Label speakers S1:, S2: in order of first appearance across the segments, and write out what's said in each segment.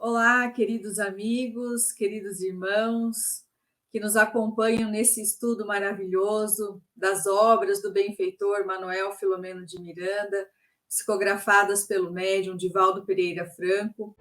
S1: Olá, queridos amigos, queridos irmãos, que nos acompanham nesse estudo maravilhoso das obras do benfeitor Manuel Filomeno de Miranda, psicografadas pelo médium Divaldo Pereira Franco.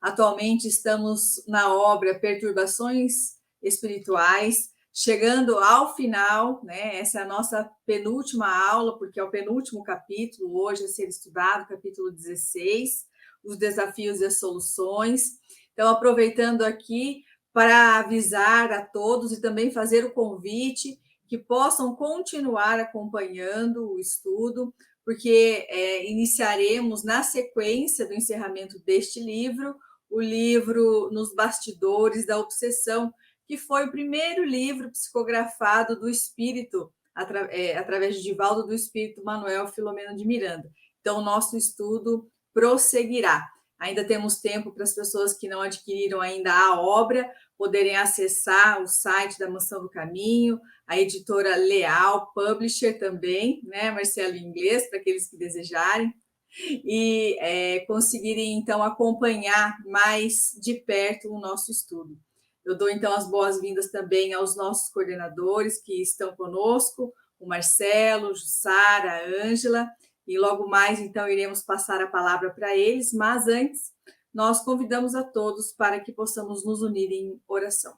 S1: Atualmente estamos na obra Perturbações Espirituais, chegando ao final, né? Essa é a nossa penúltima aula, porque é o penúltimo capítulo hoje a ser estudado, capítulo 16, os desafios e as soluções. Então, aproveitando aqui para avisar a todos e também fazer o convite que possam continuar acompanhando o estudo, porque iniciaremos na sequência do encerramento deste livro o livro Nos Bastidores da Obsessão, que foi o primeiro livro psicografado do Espírito, através de Divaldo do Espírito Manuel Filomeno de Miranda. Então, o nosso estudo prosseguirá. Ainda temos tempo para as pessoas que não adquiriram ainda a obra poderem acessar o site da Mansão do Caminho, a editora Leal, publisher também, né, Marcelo, em inglês, para aqueles que desejarem, e conseguirem, então, acompanhar mais de perto o nosso estudo. Eu dou, então, as boas-vindas também aos nossos coordenadores que estão conosco, o Marcelo, Jussara, a Ângela, e logo mais, então, iremos passar a palavra para eles, mas antes, nós convidamos a todos para que possamos nos unir em oração.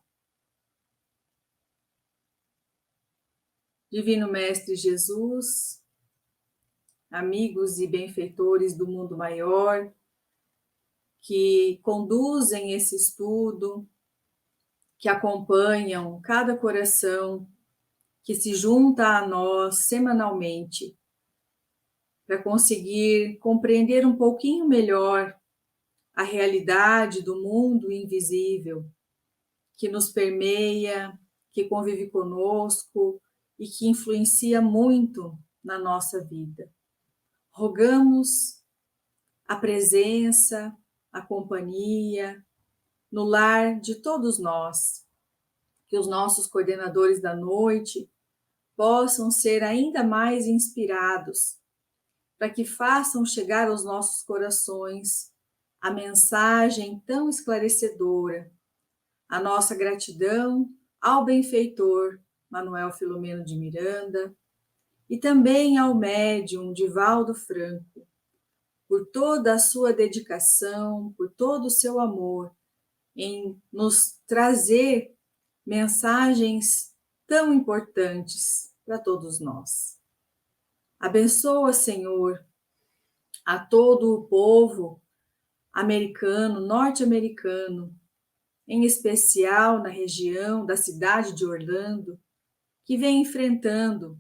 S1: Divino Mestre Jesus, amigos e benfeitores do mundo maior, que conduzem esse estudo, que acompanham cada coração que se junta a nós semanalmente para conseguir compreender um pouquinho melhor a realidade do mundo invisível que nos permeia, que convive conosco e que influencia muito na nossa vida. Rogamos a presença, a companhia no lar de todos nós, que os nossos coordenadores da noite possam ser ainda mais inspirados, para que façam chegar aos nossos corações a mensagem tão esclarecedora, a nossa gratidão ao benfeitor Manuel Filomeno de Miranda e também ao médium Divaldo Franco, por toda a sua dedicação, por todo o seu amor em nos trazer mensagens tão importantes para todos nós. Abençoa, Senhor, a todo o povo americano, norte-americano, em especial na região da cidade de Orlando, que vem enfrentando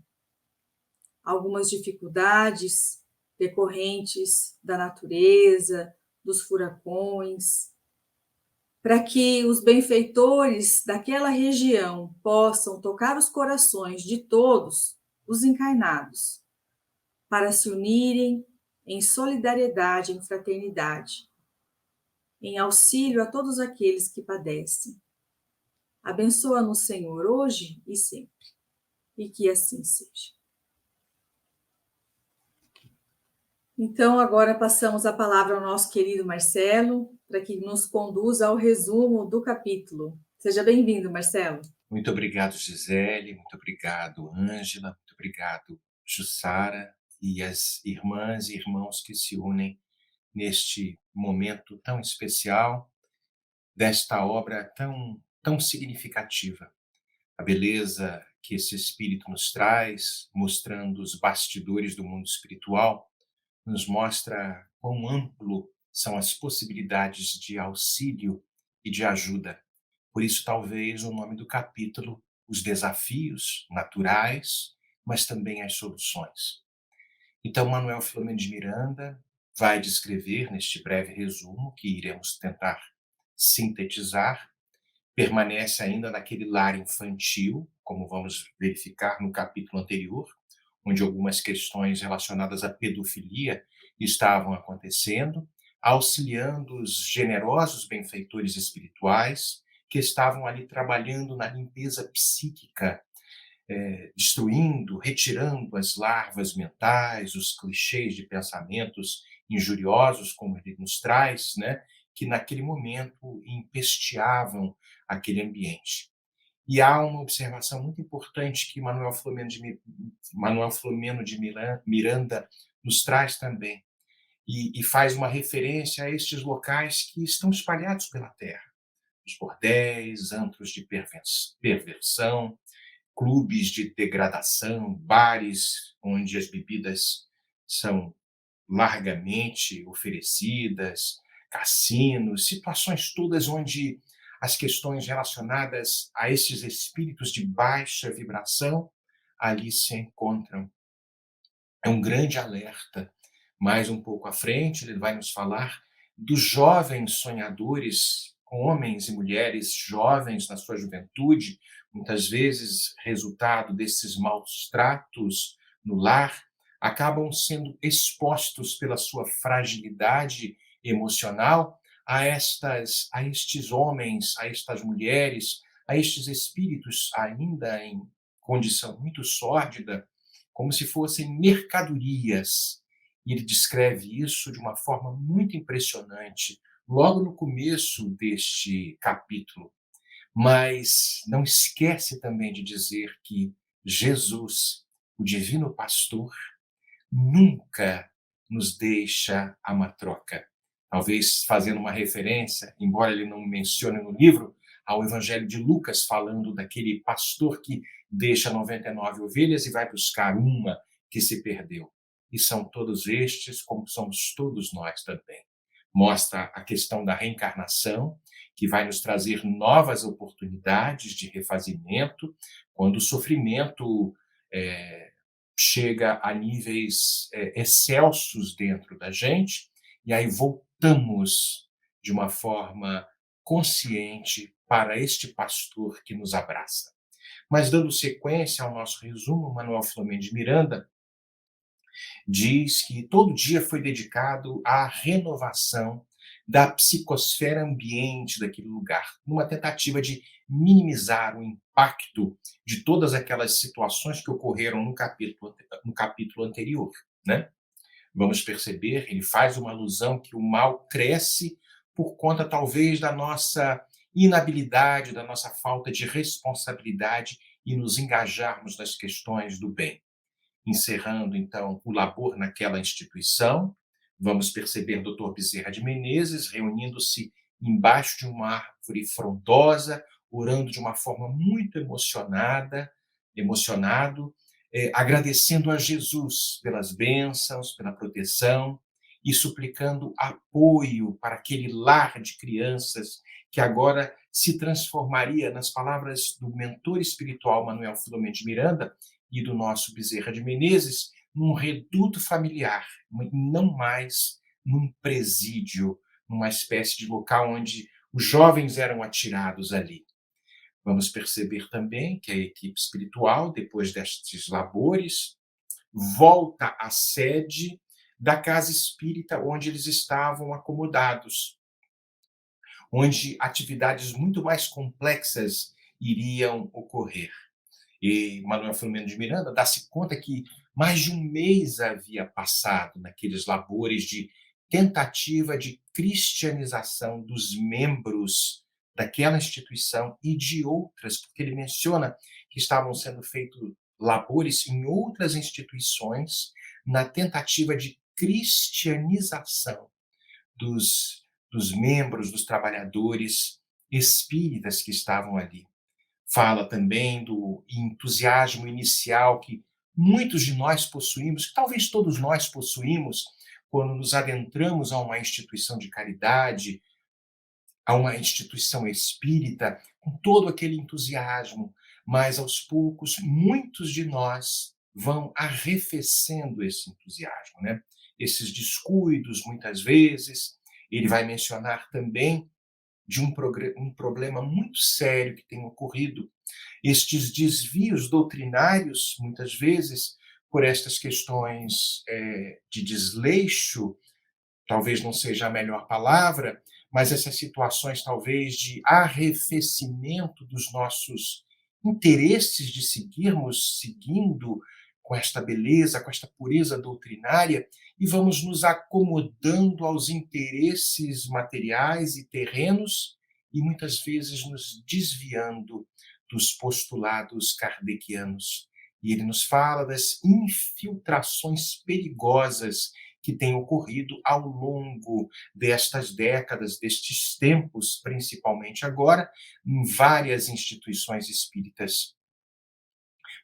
S1: algumas dificuldades decorrentes da natureza, dos furacões, para que os benfeitores daquela região possam tocar os corações de todos os encarnados, para se unirem em solidariedade, em fraternidade, em auxílio a todos aqueles que padecem. Abençoa-nos, Senhor, hoje e sempre, e que assim seja. Então, agora passamos a palavra ao nosso querido Marcelo, para que nos conduza ao resumo do capítulo. Seja bem-vindo, Marcelo.
S2: Muito obrigado, Gisele, muito obrigado, Ângela, muito obrigado, Jussara, e as irmãs e irmãos que se unem neste momento tão especial, desta obra tão significativa. A beleza que esse Espírito nos traz, mostrando os bastidores do mundo espiritual, nos mostra quão amplo são as possibilidades de auxílio e de ajuda. Por isso, talvez, o nome do capítulo, os desafios naturais, mas também as soluções. Então, Manuel Filomeno de Miranda vai descrever, neste breve resumo, que iremos tentar sintetizar, permanece ainda naquele lar infantil, como vamos verificar no capítulo anterior, onde algumas questões relacionadas à pedofilia estavam acontecendo, auxiliando os generosos benfeitores espirituais que estavam ali trabalhando na limpeza psíquica destruindo, retirando as larvas mentais, os clichês de pensamentos injuriosos, como ele nos traz, né, que naquele momento empesteavam aquele ambiente. E há uma observação muito importante que Manuel Filomeno de Miranda nos traz também, e faz uma referência a estes locais que estão espalhados pela terra. Os bordéis, antros de perversão, clubes de degradação, bares onde as bebidas são largamente oferecidas, cassinos, situações todas onde as questões relacionadas a esses espíritos de baixa vibração ali se encontram. É um grande alerta. Mais um pouco à frente, ele vai nos falar dos jovens sonhadores, homens e mulheres jovens na sua juventude, muitas vezes resultado desses maus tratos no lar, acabam sendo expostos pela sua fragilidade emocional a estes homens, a estas mulheres, a estes espíritos ainda em condição muito sórdida, como se fossem mercadorias. E ele descreve isso de uma forma muito impressionante, logo no começo deste capítulo. Mas não esquece também de dizer que Jesus, o divino pastor, nunca nos deixa a matroca. Talvez fazendo uma referência, embora ele não mencione no livro, ao Evangelho de Lucas, falando daquele pastor que deixa 99 ovelhas e vai buscar uma que se perdeu. E são todos estes, como somos todos nós também. Mostra a questão da reencarnação, que vai nos trazer novas oportunidades de refazimento, quando o sofrimento chega a níveis excelsos dentro da gente, e aí voltamos de uma forma consciente para este pastor que nos abraça. Mas, dando sequência ao nosso resumo, Manuel Filomeno de Miranda diz que todo dia foi dedicado à renovação da psicosfera ambiente daquele lugar, numa tentativa de minimizar o impacto de todas aquelas situações que ocorreram no capítulo anterior, né? Vamos perceber, ele faz uma alusão que o mal cresce por conta, talvez, da nossa inabilidade, da nossa falta de responsabilidade e nos engajarmos nas questões do bem. Encerrando, então, o labor naquela instituição, vamos perceber Dr. Bezerra de Menezes reunindo-se embaixo de uma árvore frondosa, orando de uma forma muito emocionado, agradecendo a Jesus pelas bênçãos, pela proteção e suplicando apoio para aquele lar de crianças que agora se transformaria, nas palavras do mentor espiritual Manuel Filomeno de Miranda e do nosso Bezerra de Menezes, num reduto familiar, não mais num presídio, numa espécie de local onde os jovens eram atirados ali. Vamos perceber também que a equipe espiritual, depois destes labores, volta à sede da casa espírita onde eles estavam acomodados, onde atividades muito mais complexas iriam ocorrer. E Manuel Filomeno de Miranda dá-se conta que mais de um mês havia passado naqueles labores de tentativa de cristianização dos membros daquela instituição e de outras, porque ele menciona que estavam sendo feitos labores em outras instituições na tentativa de cristianização dos membros, dos trabalhadores espíritas que estavam ali. Fala também do entusiasmo inicial que muitos de nós possuímos, que talvez todos nós possuímos, quando nos adentramos a uma instituição de caridade, a uma instituição espírita, com todo aquele entusiasmo, mas aos poucos muitos de nós vão arrefecendo esse entusiasmo, né? Esses descuidos, muitas vezes. Ele vai mencionar também de um problema muito sério que tem ocorrido. Estes desvios doutrinários, muitas vezes, por estas questões de desleixo, talvez não seja a melhor palavra, mas essas situações talvez de arrefecimento dos nossos interesses de seguindo com esta beleza, com esta pureza doutrinária, e vamos nos acomodando aos interesses materiais e terrenos e muitas vezes nos desviando dos postulados kardecianos. E ele nos fala das infiltrações perigosas que têm ocorrido ao longo destas décadas, destes tempos, principalmente agora, em várias instituições espíritas.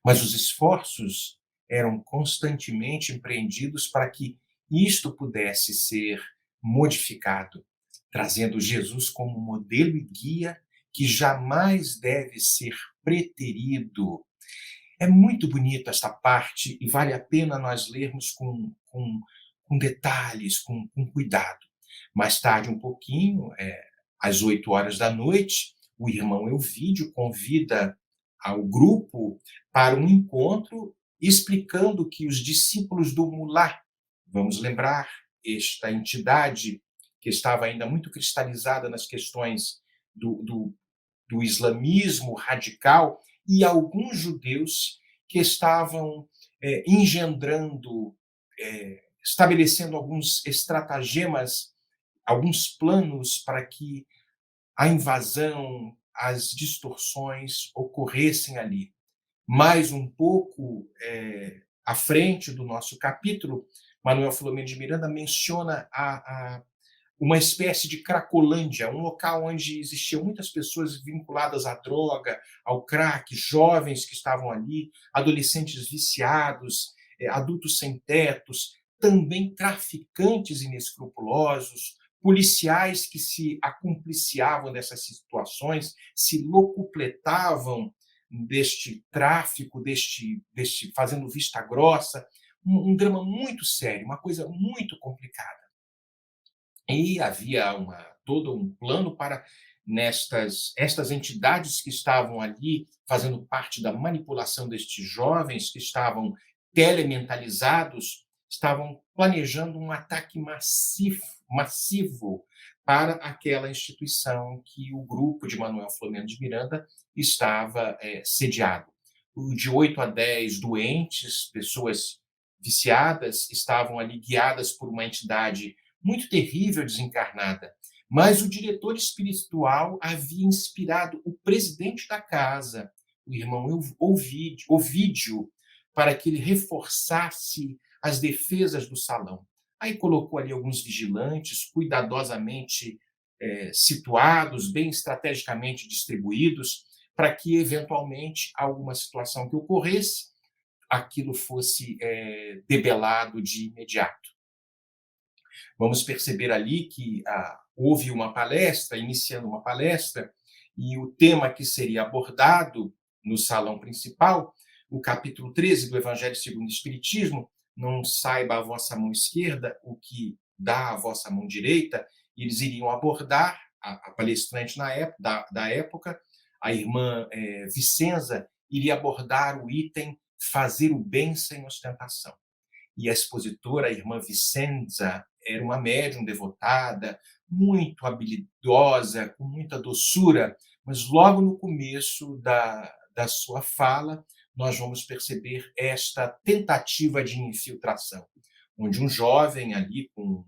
S2: Mas os esforços eram constantemente empreendidos para que isto pudesse ser modificado, trazendo Jesus como modelo e guia que jamais deve ser preterido. É muito bonito esta parte e vale a pena nós lermos com detalhes, com cuidado. Mais tarde, um pouquinho, às 8 horas da noite, o irmão Elvídio convida ao grupo para um encontro explicando que os discípulos do Mulá, vamos lembrar, esta entidade que estava ainda muito cristalizada nas questões do islamismo radical, e alguns judeus que estavam engendrando, estabelecendo alguns estratagemas, alguns planos para que a invasão, as distorções ocorressem ali. Mais um pouco à frente do nosso capítulo, Manuel Filomeno de Miranda menciona uma espécie de Cracolândia, um local onde existiam muitas pessoas vinculadas à droga, ao crack, jovens que estavam ali, adolescentes viciados, adultos sem tetos, também traficantes inescrupulosos, policiais que se acumpliciavam dessas situações, se locupletavam deste tráfico, deste fazendo vista grossa, um drama muito sério, uma coisa muito complicada. E havia todo um plano para estas entidades que estavam ali fazendo parte da manipulação destes jovens que estavam telementalizados, estavam planejando um ataque massivo para aquela instituição que o grupo de Manuel Filomeno de Miranda estava sediado. De 8 a 10 doentes, pessoas viciadas, estavam ali guiadas por uma entidade muito terrível desencarnada. Mas o diretor espiritual havia inspirado o presidente da casa, o irmão Ovídio, para que ele reforçasse as defesas do salão. Aí colocou ali alguns vigilantes, cuidadosamente situados, bem estrategicamente distribuídos, para que, eventualmente, alguma situação que ocorresse, aquilo fosse debelado de imediato. Vamos perceber ali que houve uma palestra, iniciando uma palestra, e o tema que seria abordado no salão principal, o capítulo 13 do Evangelho segundo o Espiritismo, não saiba a vossa mão esquerda o que dá a vossa mão direita, e eles iriam abordar, a palestrante da época, a irmã Vicenza, iria abordar o item fazer o bem sem ostentação. E a expositora, a irmã Vicenza, era uma médium devotada, muito habilidosa, com muita doçura, mas logo no começo da sua fala, nós vamos perceber esta tentativa de infiltração, onde um jovem ali com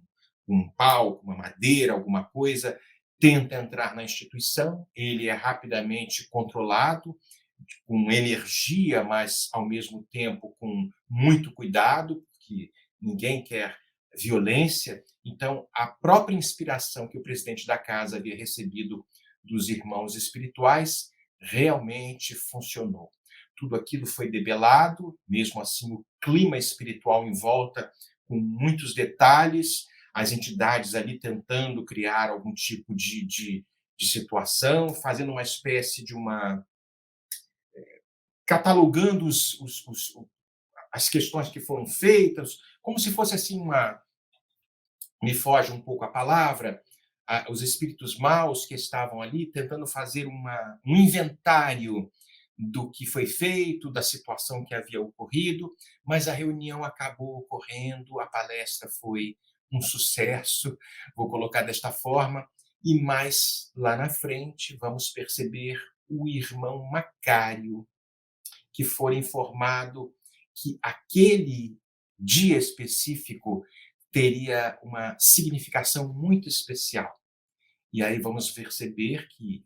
S2: um pau, com uma madeira, alguma coisa, tenta entrar na instituição, ele é rapidamente controlado, com energia, mas ao mesmo tempo com muito cuidado, porque ninguém quer violência. Então, a própria inspiração que o presidente da casa havia recebido dos irmãos espirituais realmente funcionou. Tudo aquilo foi debelado, mesmo assim o clima espiritual em volta, com muitos detalhes, as entidades ali tentando criar algum tipo de situação, fazendo uma espécie de catalogando as questões que foram feitas, como se fosse assim me foge um pouco a palavra, os espíritos maus que estavam ali tentando fazer um inventário do que foi feito, da situação que havia ocorrido, mas a reunião acabou ocorrendo, a palestra foi um sucesso, vou colocar desta forma, e mais lá na frente vamos perceber o irmão Macário, que for informado que aquele dia específico teria uma significação muito especial. E aí vamos perceber que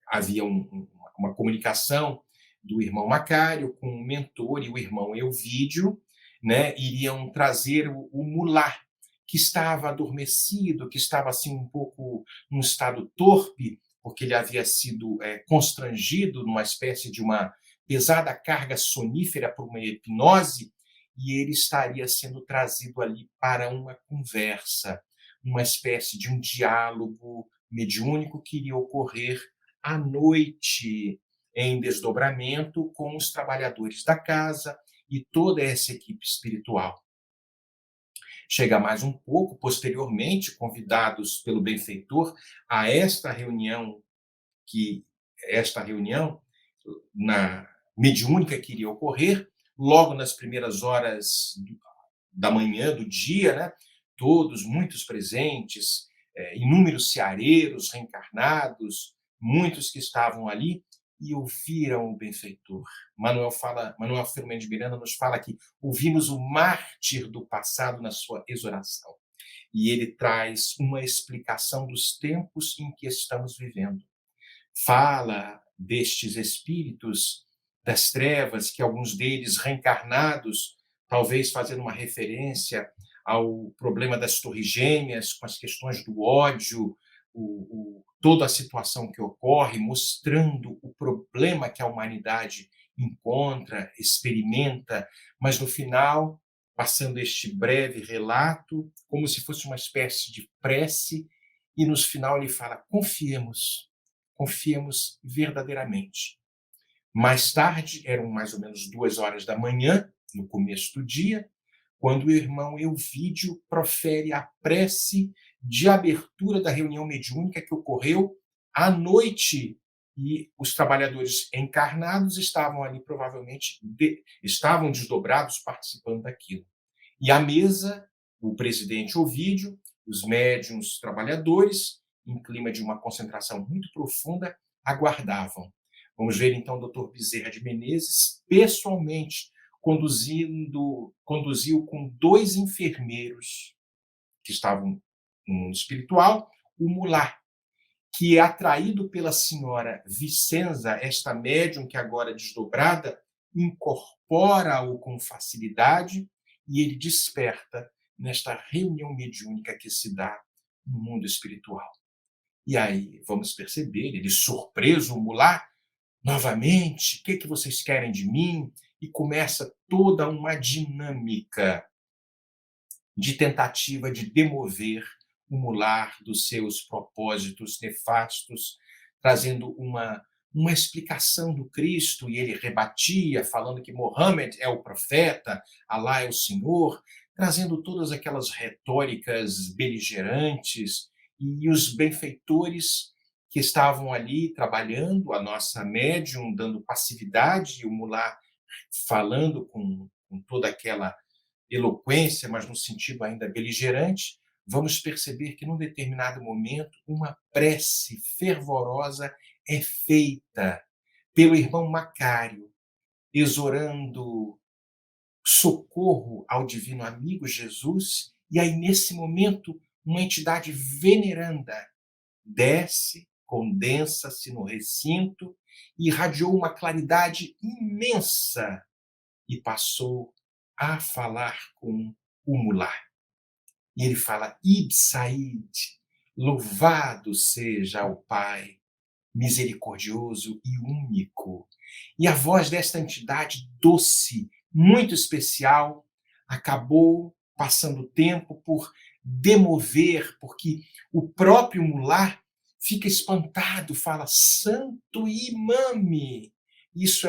S2: havia uma comunicação do irmão Macário com o mentor e o irmão Elvídio, né, iriam trazer o mulá, que estava adormecido, que estava assim um pouco num estado torpe, porque ele havia sido constrangido numa espécie de uma pesada carga sonífera por uma hipnose, e ele estaria sendo trazido ali para uma conversa, uma espécie de um diálogo mediúnico que iria ocorrer à noite, em desdobramento com os trabalhadores da casa e toda essa equipe espiritual. Chega mais um pouco, posteriormente, convidados pelo benfeitor a esta reunião na mediúnica que iria ocorrer, logo nas primeiras horas da manhã, do dia, né? Todos, muitos presentes, inúmeros ceareiros reencarnados, muitos que estavam ali e ouviram o benfeitor. Manuel Filomeno de Miranda nos fala que ouvimos o mártir do passado na sua exortação. E ele traz uma explicação dos tempos em que estamos vivendo. Fala destes espíritos das trevas, que alguns deles reencarnados, talvez fazendo uma referência ao problema das torres gêmeas, com as questões do ódio, toda a situação que ocorre, mostrando o problema que a humanidade encontra, experimenta, mas no final, passando este breve relato, como se fosse uma espécie de prece, e no final ele fala: confiemos verdadeiramente. Mais tarde, eram mais ou menos 2 horas da manhã, no começo do dia, quando o irmão Elvídio profere a prece de abertura da reunião mediúnica que ocorreu à noite, e os trabalhadores encarnados estavam ali, provavelmente, estavam desdobrados participando daquilo. E à mesa, o presidente Ovídio, os médiuns, os trabalhadores, em clima de uma concentração muito profunda, aguardavam. Vamos ver, então, o Dr. Bezerra de Menezes, pessoalmente, conduziu com 2 enfermeiros que estavam no mundo espiritual, o mulá, que é atraído pela senhora Vicenza, esta médium que agora desdobrada, incorpora-o com facilidade e ele desperta nesta reunião mediúnica que se dá no mundo espiritual. E aí vamos perceber, ele surpreso, o mulá, novamente, o que vocês querem de mim? E começa toda uma dinâmica de tentativa de demover o mulá dos seus propósitos nefastos, trazendo uma explicação do Cristo, e ele rebatia, falando que Mohammed é o profeta, Alá é o Senhor, trazendo todas aquelas retóricas beligerantes, e os benfeitores que estavam ali trabalhando, a nossa médium dando passividade, e o mulá falando com toda aquela eloquência, mas no sentido ainda beligerante, vamos perceber que, num determinado momento, uma prece fervorosa é feita pelo irmão Macário, exorando socorro ao divino amigo Jesus, e aí, nesse momento, uma entidade veneranda desce, condensa-se no recinto, e irradiou uma claridade imensa e passou a falar com o mulá. E ele fala: Ib Said, louvado seja o Pai, misericordioso e único. E a voz desta entidade doce, muito especial, acabou passando o tempo por demover, porque o próprio mulá fica espantado, fala: santo imame. Isso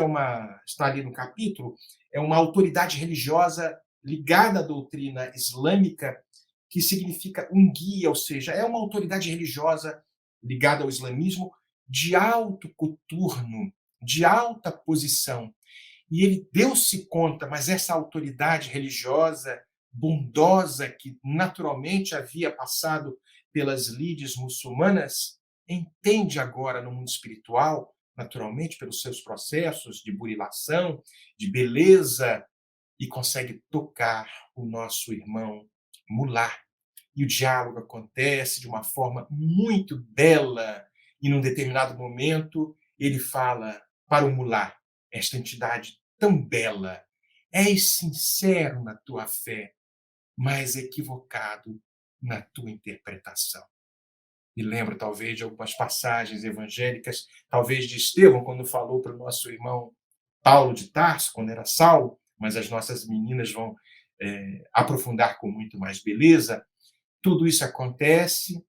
S2: está ali no capítulo, é uma autoridade religiosa ligada à doutrina islâmica, que significa um guia, ou seja, é uma autoridade religiosa ligada ao islamismo de alto coturno, de alta posição. E ele deu-se conta, mas essa autoridade religiosa bondosa, que naturalmente havia passado pelas lides muçulmanas, entende agora no mundo espiritual, naturalmente, pelos seus processos de burilação, de beleza, e consegue tocar o nosso irmão Mulá. E o diálogo acontece de uma forma muito bela, e num determinado momento ele fala para o Mulá, esta entidade tão bela: és sincero na tua fé, mas equivocado na tua interpretação. Me lembro, talvez, de algumas passagens evangélicas, talvez de Estevão, quando falou para o nosso irmão Paulo de Tarso, quando era Saulo, mas as nossas meninas vão aprofundar com muito mais beleza. Tudo isso acontece,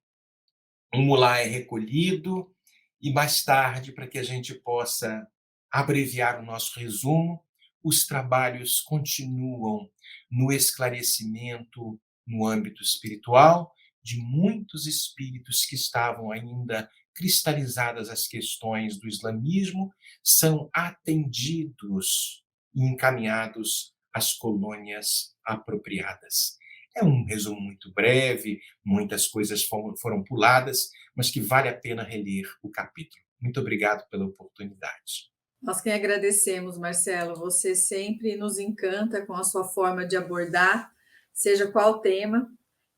S2: o mulá é recolhido, e mais tarde, para que a gente possa abreviar o nosso resumo, os trabalhos continuam no esclarecimento no âmbito espiritual de muitos espíritos que estavam ainda cristalizadas as questões do islamismo, são atendidos e encaminhados às colônias apropriadas. É um resumo muito breve, muitas coisas foram puladas, mas que vale a pena reler o capítulo. Muito obrigado pela oportunidade.
S1: Nós que agradecemos, Marcelo. Você sempre nos encanta com a sua forma de abordar, seja qual o tema,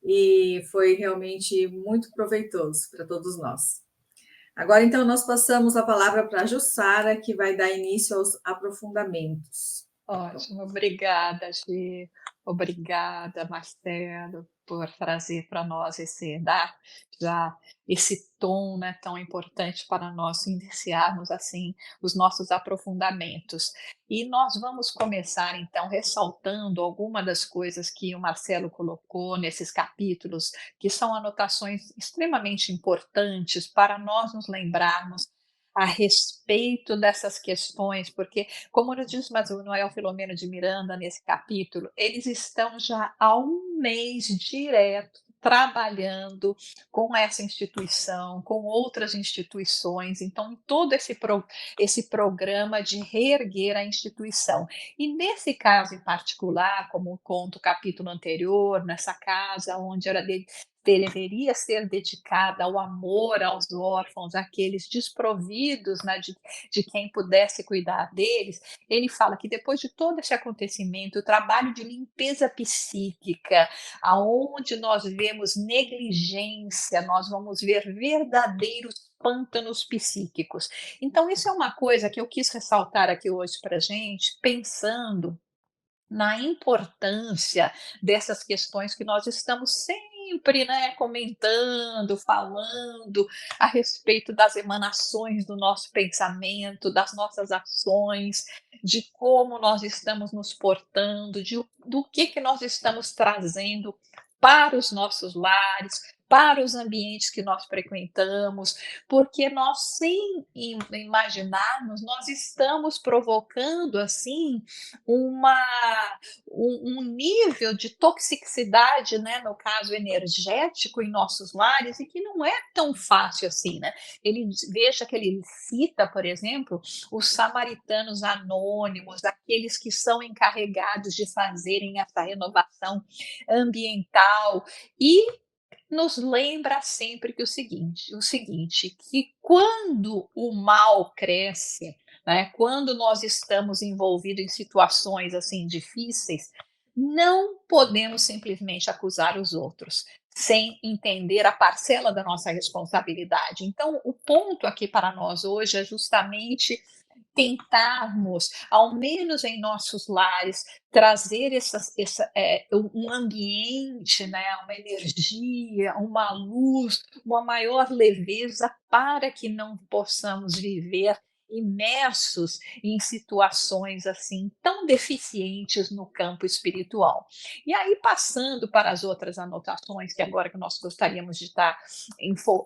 S1: e foi realmente muito proveitoso para todos nós. Agora, então, nós passamos a palavra para a Jussara, que vai dar início aos aprofundamentos.
S3: Ótimo, obrigada, Gi. Obrigada, Marcelo, por trazer para nós dar já esse tom, né, tão importante para nós iniciarmos assim os nossos aprofundamentos. E nós vamos começar então ressaltando alguma das coisas que o Marcelo colocou nesses capítulos, que são anotações extremamente importantes para nós nos lembrarmos a respeito dessas questões, porque, como nos diz Manuel Filomeno de Miranda nesse capítulo, eles estão já há um mês direto trabalhando com essa instituição, com outras instituições, então, em todo esse programa de reerguer a instituição. E nesse caso em particular, como conta o capítulo anterior, nessa casa onde era deveria ser dedicada ao amor aos órfãos, aqueles desprovidos, né, de quem pudesse cuidar deles. Ele fala que depois de todo esse acontecimento, o trabalho de limpeza psíquica, aonde nós vemos negligência, nós vamos ver verdadeiros pântanos psíquicos. Então, isso é uma coisa que eu quis ressaltar aqui hoje para a gente, pensando na importância dessas questões que nós estamos sempre, né, comentando, falando a respeito das emanações do nosso pensamento, das nossas ações, de como nós estamos nos portando, do que nós estamos trazendo para os nossos lares, para os ambientes que nós frequentamos, porque nós, sem imaginarmos, nós estamos provocando assim um nível de toxicidade, né, no caso energético, em nossos lares, e que não é tão fácil assim, né? Veja que ele cita, por exemplo, os samaritanos anônimos, aqueles que são encarregados de fazerem essa renovação ambiental, e nos lembra sempre que o seguinte, que quando o mal cresce, né, quando nós estamos envolvidos em situações assim difíceis, não podemos simplesmente acusar os outros, sem entender a parcela da nossa responsabilidade. Então, o ponto aqui para nós hoje é justamente tentarmos, ao menos em nossos lares, trazer um ambiente, né, uma energia, uma luz, uma maior leveza, para que não possamos viver imersos em situações assim tão deficientes no campo espiritual. E aí, passando para as outras anotações, que agora que nós gostaríamos de estar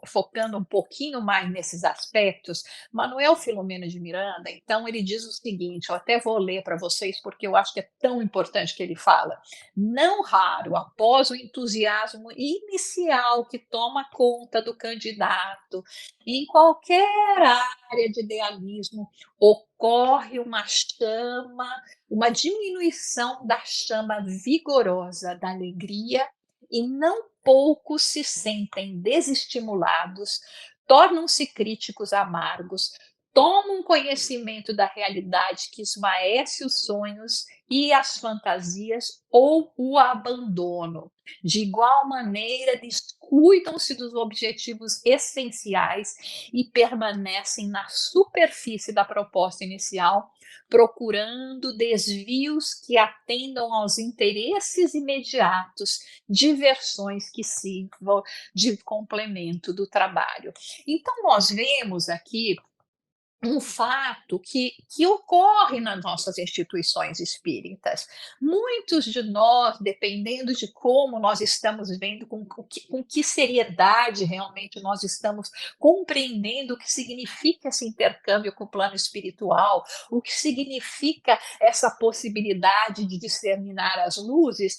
S3: focando um pouquinho mais nesses aspectos, Manuel Filomeno de Miranda, então, ele diz o seguinte, eu até vou ler para vocês, porque eu acho que é tão importante que ele fala: não raro, após o entusiasmo inicial que toma conta do candidato, em qualquer área de idealismo, ocorre uma diminuição da chama vigorosa da alegria, e não poucos se sentem desestimulados tornam-se críticos amargos, tomam conhecimento da realidade que esmaece os sonhos e as fantasias ou o abandono. De igual maneira, descuidam-se dos objetivos essenciais e permanecem na superfície da proposta inicial, procurando desvios que atendam aos interesses imediatos, diversões que sirvam de complemento do trabalho. Então, nós vemos aqui um fato que ocorre nas nossas instituições espíritas. Muitos de nós, dependendo de como nós estamos vendo, com que seriedade realmente nós estamos compreendendo o que significa esse intercâmbio com o plano espiritual, o que significa essa possibilidade de disseminar as luzes,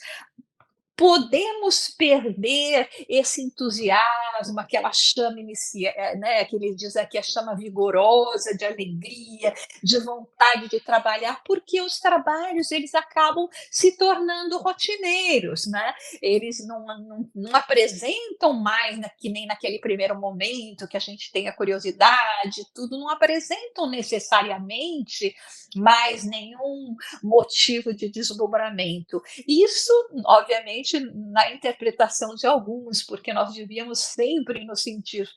S3: podemos perder esse entusiasmo, aquela chama inicial, né, que ele diz aqui, a chama vigorosa de alegria, de vontade de trabalhar, porque os trabalhos eles acabam se tornando rotineiros, né? Eles não apresentam mais, que nem naquele primeiro momento que a gente tem a curiosidade, tudo, não apresentam necessariamente mais nenhum motivo de deslumbramento. Isso, obviamente, na interpretação de alguns, porque nós devíamos sempre nos sentirmos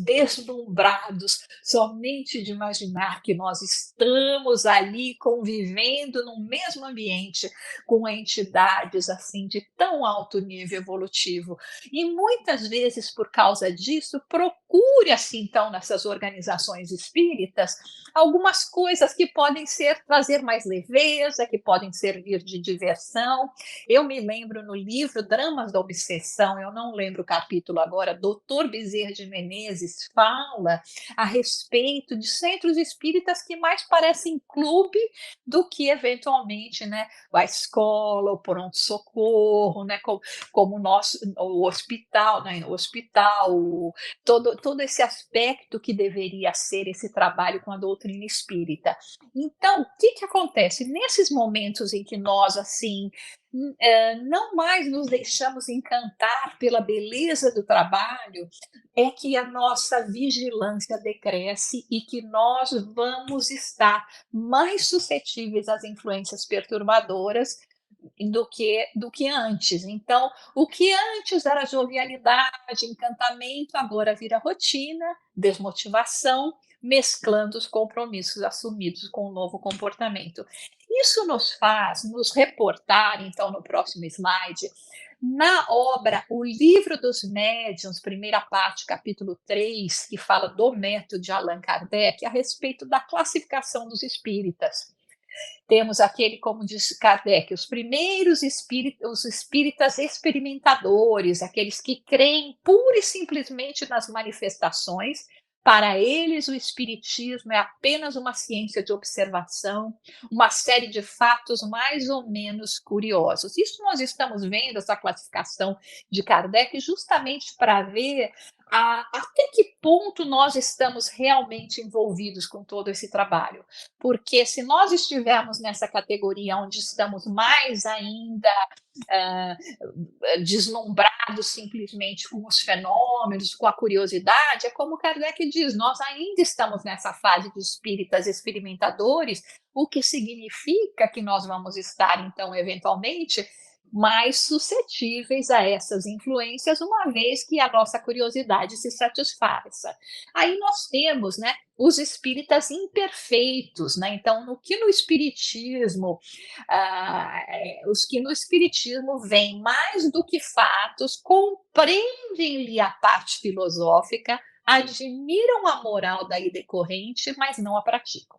S3: deslumbrados somente de imaginar que nós estamos ali convivendo no mesmo ambiente com entidades assim de tão alto nível evolutivo. E muitas vezes, por causa disso, procura-se então nessas organizações espíritas algumas coisas que podem trazer mais leveza, que podem servir de diversão. Eu me lembro no livro Dramas da Obsessão, eu não lembro o capítulo agora, Dr. Bezerra de Menezes fala a respeito de centros espíritas que mais parecem clube do que eventualmente, né, a escola, o pronto-socorro, né, como o hospital, né, todo esse aspecto que deveria ser esse trabalho com a doutrina espírita. Então, o que acontece? Nesses momentos em que nós, assim, não mais nos deixamos encantar pela beleza do trabalho, é que a nossa vigilância decresce e que nós vamos estar mais suscetíveis às influências perturbadoras do que antes. Então, o que antes era jovialidade, encantamento, agora vira rotina, desmotivação, mesclando os compromissos assumidos com o novo comportamento. Isso nos faz nos reportar, então, no próximo slide, na obra O Livro dos Médiuns, primeira parte, capítulo 3, que fala do método de Allan Kardec, a respeito da classificação dos espíritas. Temos aquele, como diz Kardec, os primeiros os espíritas experimentadores, aqueles que creem pura e simplesmente nas manifestações. Para eles, o espiritismo é apenas uma ciência de observação, uma série de fatos mais ou menos curiosos. Isso nós estamos vendo, essa classificação de Kardec, justamente para ver até que ponto nós estamos realmente envolvidos com todo esse trabalho. Porque se nós estivermos nessa categoria onde estamos mais ainda ah, deslumbrados simplesmente com os fenômenos, com a curiosidade, é como Kardec diz, nós ainda estamos nessa fase de espíritas experimentadores, o que significa que nós vamos estar, então, eventualmente, mais suscetíveis a essas influências, uma vez que a nossa curiosidade se satisfaça. Aí nós temos, né, os espíritas imperfeitos, né? Então, no espiritismo, os que no espiritismo veem mais do que fatos, compreendem-lhe a parte filosófica, admiram a moral daí decorrente, mas não a praticam.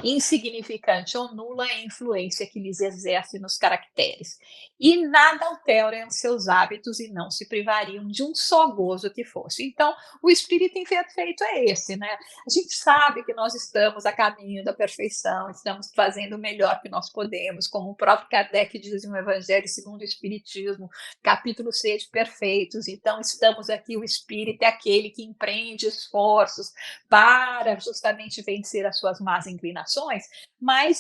S3: Insignificante ou nula é a influência que lhes exerce nos caracteres, e nada alteram seus hábitos e não se privariam de um só gozo que fosse. Então, o espírito imperfeito é esse, né? A gente sabe que nós estamos a caminho da perfeição, estamos fazendo o melhor que nós podemos, como o próprio Kardec diz no Evangelho segundo o Espiritismo, capítulo 6, perfeitos. Então, estamos aqui, o espírito é aquele que empreende esforços para justamente vencer as suas más inclinações, discriminações, mas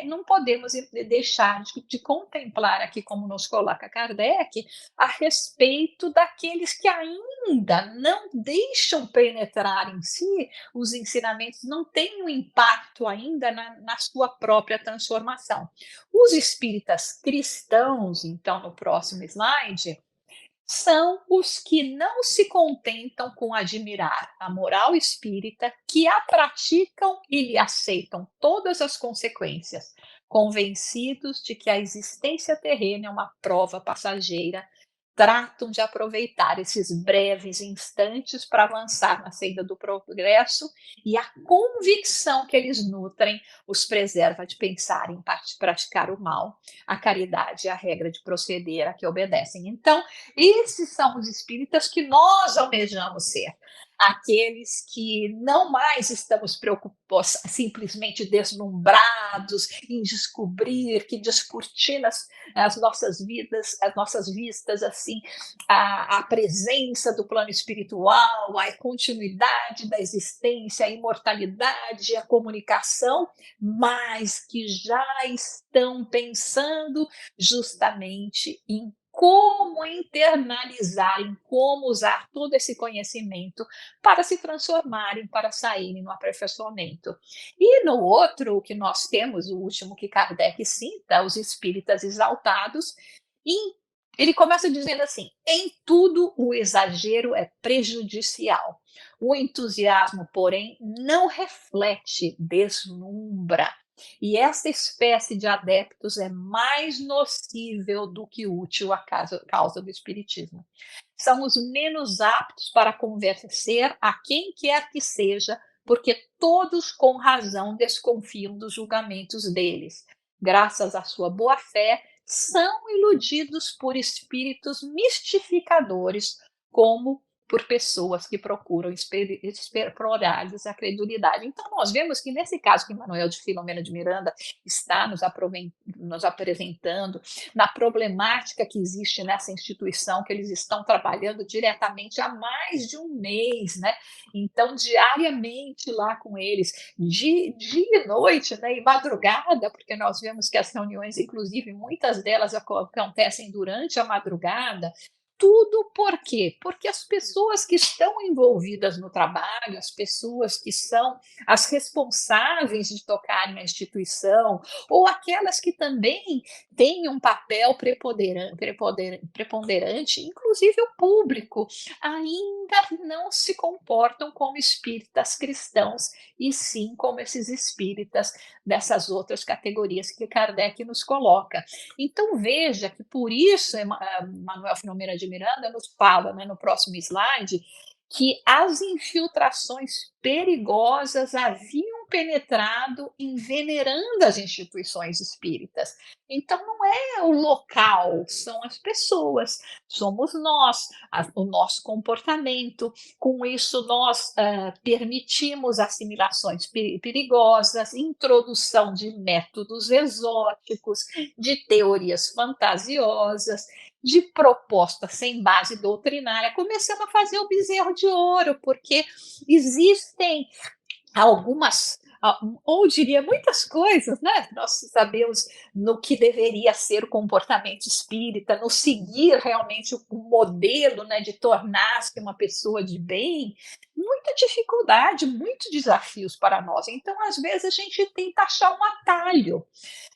S3: não podemos deixar de contemplar aqui, como nos coloca Kardec, a respeito daqueles que ainda não deixam penetrar em si os ensinamentos, não têm um impacto ainda na sua própria transformação. Os espíritas cristãos, então, no próximo slide, são os que não se contentam com admirar a moral espírita, que a praticam e lhe aceitam todas as consequências, convencidos de que a existência terrena é uma prova passageira, tratam de aproveitar esses breves instantes para avançar na senda do progresso, e a convicção que eles nutrem os preserva de pensar em praticar o mal, a caridade e a regra de proceder a que obedecem. Então, esses são os espíritas que nós almejamos ser. Aqueles que não mais estamos preocupados, simplesmente deslumbrados em descobrir que descortina as nossas vidas, as nossas vistas, assim, a presença do plano espiritual, a continuidade da existência, a imortalidade, a comunicação, mas que já estão pensando justamente em como internalizar, em como usar todo esse conhecimento para se transformarem, para saírem no aperfeiçoamento. E no outro que nós temos, o último que Kardec cita, os espíritas exaltados, ele começa dizendo assim: em tudo o exagero é prejudicial. O entusiasmo, porém, não reflete, deslumbra. E essa espécie de adeptos é mais nocível do que útil à causa do espiritismo. São os menos aptos para convencer a quem quer que seja, porque todos com razão desconfiam dos julgamentos deles. Graças à sua boa-fé, são iludidos por espíritos mistificadores, como por pessoas que procuram explorar-lhes a credulidade. Então, nós vemos que, nesse caso que Manuel de Filomena de Miranda está nos apresentando, na problemática que existe nessa instituição, que eles estão trabalhando diretamente há mais de um mês, né? Então, diariamente lá com eles, dia e noite, né? E madrugada, porque nós vemos que as reuniões, inclusive, muitas delas acontecem durante a madrugada. Tudo por quê? Porque as pessoas que estão envolvidas no trabalho, as pessoas que são as responsáveis de tocarem a instituição, ou aquelas que também têm um papel preponderante, inclusive o público, ainda não se comportam como espíritas cristãos, e sim como esses espíritas dessas outras categorias que Kardec nos coloca. Então, veja que por isso Manuel Filomena de Miranda nos fala, né, no próximo slide, que as infiltrações perigosas haviam penetrado, envenenando as instituições espíritas. Então, não é o local, são as pessoas, somos nós, o nosso comportamento. Com isso, nós permitimos assimilações perigosas, introdução de métodos exóticos, de teorias fantasiosas, de propostas sem base doutrinária. Começamos a fazer o bezerro de ouro, porque existem algumas, ou diria muitas coisas, né? Nós sabemos no que deveria ser o comportamento espírita, no seguir realmente o modelo, né, de tornar-se uma pessoa de bem, muita dificuldade, muitos desafios para nós. Então, às vezes, a gente tenta achar um atalho,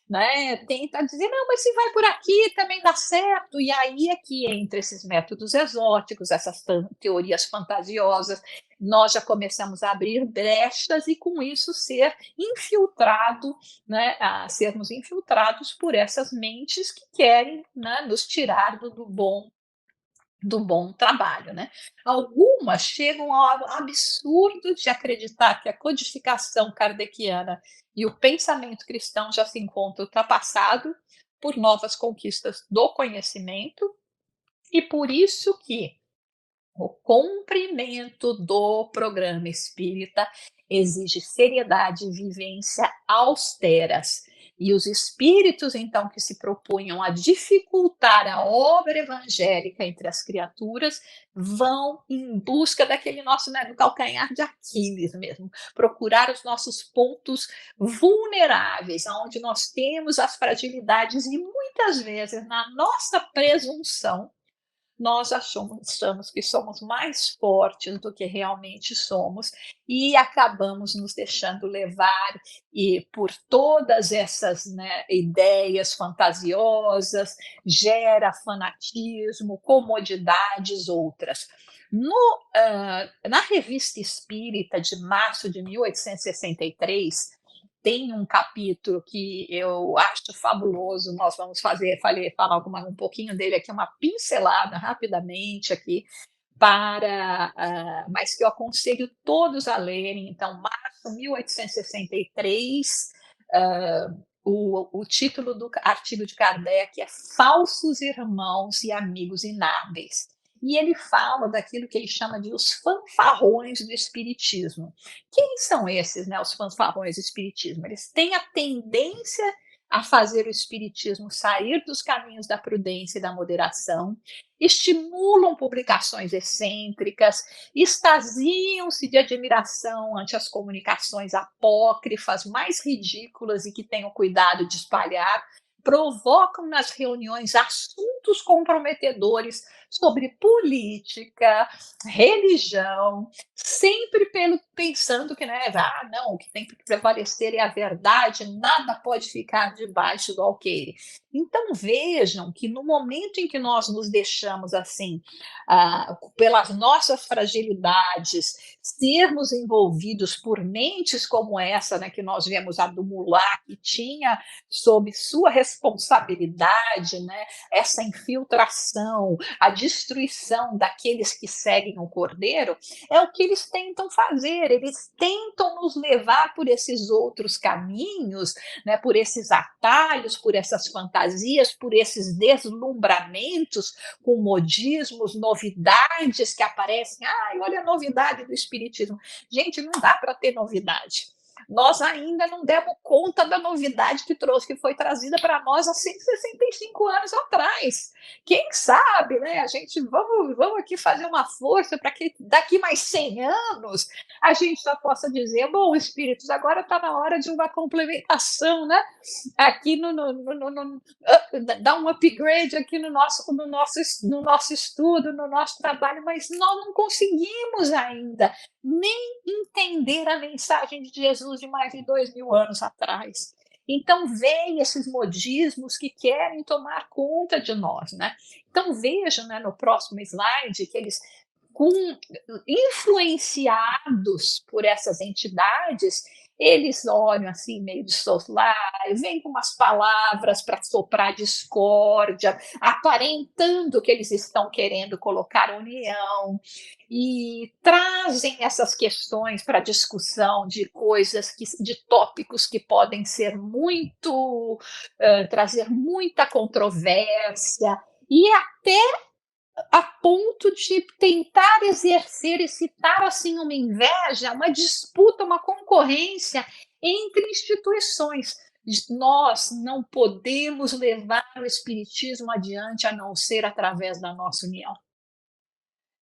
S3: né? Tenta dizer, não, mas se vai por aqui também dá certo. E aí é que entra esses métodos exóticos, essas teorias fantasiosas, nós já começamos a abrir brechas e com isso ser infiltrado, né, sermos infiltrados por essas mentes que querem, né, nos tirar do bom trabalho, né? Algumas chegam ao absurdo de acreditar que a codificação kardeciana e o pensamento cristão já se encontram ultrapassado por novas conquistas do conhecimento, e por isso que o cumprimento do programa espírita exige seriedade e vivência austeras, E os espíritos, então, que se propunham a dificultar a obra evangélica entre as criaturas, vão em busca daquele nosso, né, do calcanhar de Aquiles mesmo, procurar os nossos pontos vulneráveis, aonde nós temos as fragilidades e muitas vezes na nossa presunção nós achamos que somos mais fortes do que realmente somos e acabamos nos deixando levar e por todas essas, né, ideias fantasiosas, gera fanatismo, comodidades outras. Na Revista Espírita de março de 1863, tem um capítulo que eu acho fabuloso, nós vamos falar um pouquinho dele aqui, uma pincelada rapidamente aqui, mas que eu aconselho todos a lerem. Então, março de 1863, o título do artigo de Kardec é Falsos Irmãos e Amigos Inábeis. E ele fala daquilo que ele chama de os fanfarrões do espiritismo. Quem são esses, né, os fanfarrões do espiritismo? Eles têm a tendência a fazer o espiritismo sair dos caminhos da prudência e da moderação, estimulam publicações excêntricas, extasiam-se de admiração ante as comunicações apócrifas mais ridículas e que têm o cuidado de espalhar, provocam nas reuniões assuntos comprometedores sobre política, religião, sempre pensando que, né, não, o que tem que prevalecer é a verdade, nada pode ficar debaixo do alqueire. Então vejam que no momento em que nós nos deixamos assim, pelas nossas fragilidades, sermos envolvidos por mentes como essa, né, que nós vemos a do Mulá, que tinha sob sua responsabilidade, né, essa infiltração, a destruição daqueles que seguem o Cordeiro, é o que eles tentam fazer, eles tentam nos levar por esses outros caminhos, né, por esses atalhos, por essas fantasias, por esses deslumbramentos com modismos, novidades que aparecem. Olha a novidade do Espiritismo. Gente, não dá para ter novidade. Nós ainda não demos conta da novidade que foi trazida para nós há 165 anos atrás. Quem sabe, né? A gente vamos aqui fazer uma força para que daqui mais 100 anos a gente já possa dizer, bom, espíritos, agora está na hora de uma complementação, né? Aqui dar um upgrade aqui no nosso estudo, no nosso trabalho, mas nós não conseguimos ainda nem entender a mensagem de Jesus de mais de 2000 anos atrás. Então, vem esses modismos que querem tomar conta de nós, né? Então, vejam, né, no próximo slide que eles, influenciados por essas entidades, eles olham assim meio de soslaio, vêm com umas palavras para soprar discórdia, aparentando que eles estão querendo colocar união, e trazem essas questões para discussão de de tópicos que podem ser trazer muita controvérsia, e até a ponto de tentar exercer e citar assim uma inveja, uma disputa, uma concorrência entre instituições. Nós não podemos levar o espiritismo adiante a não ser através da nossa união.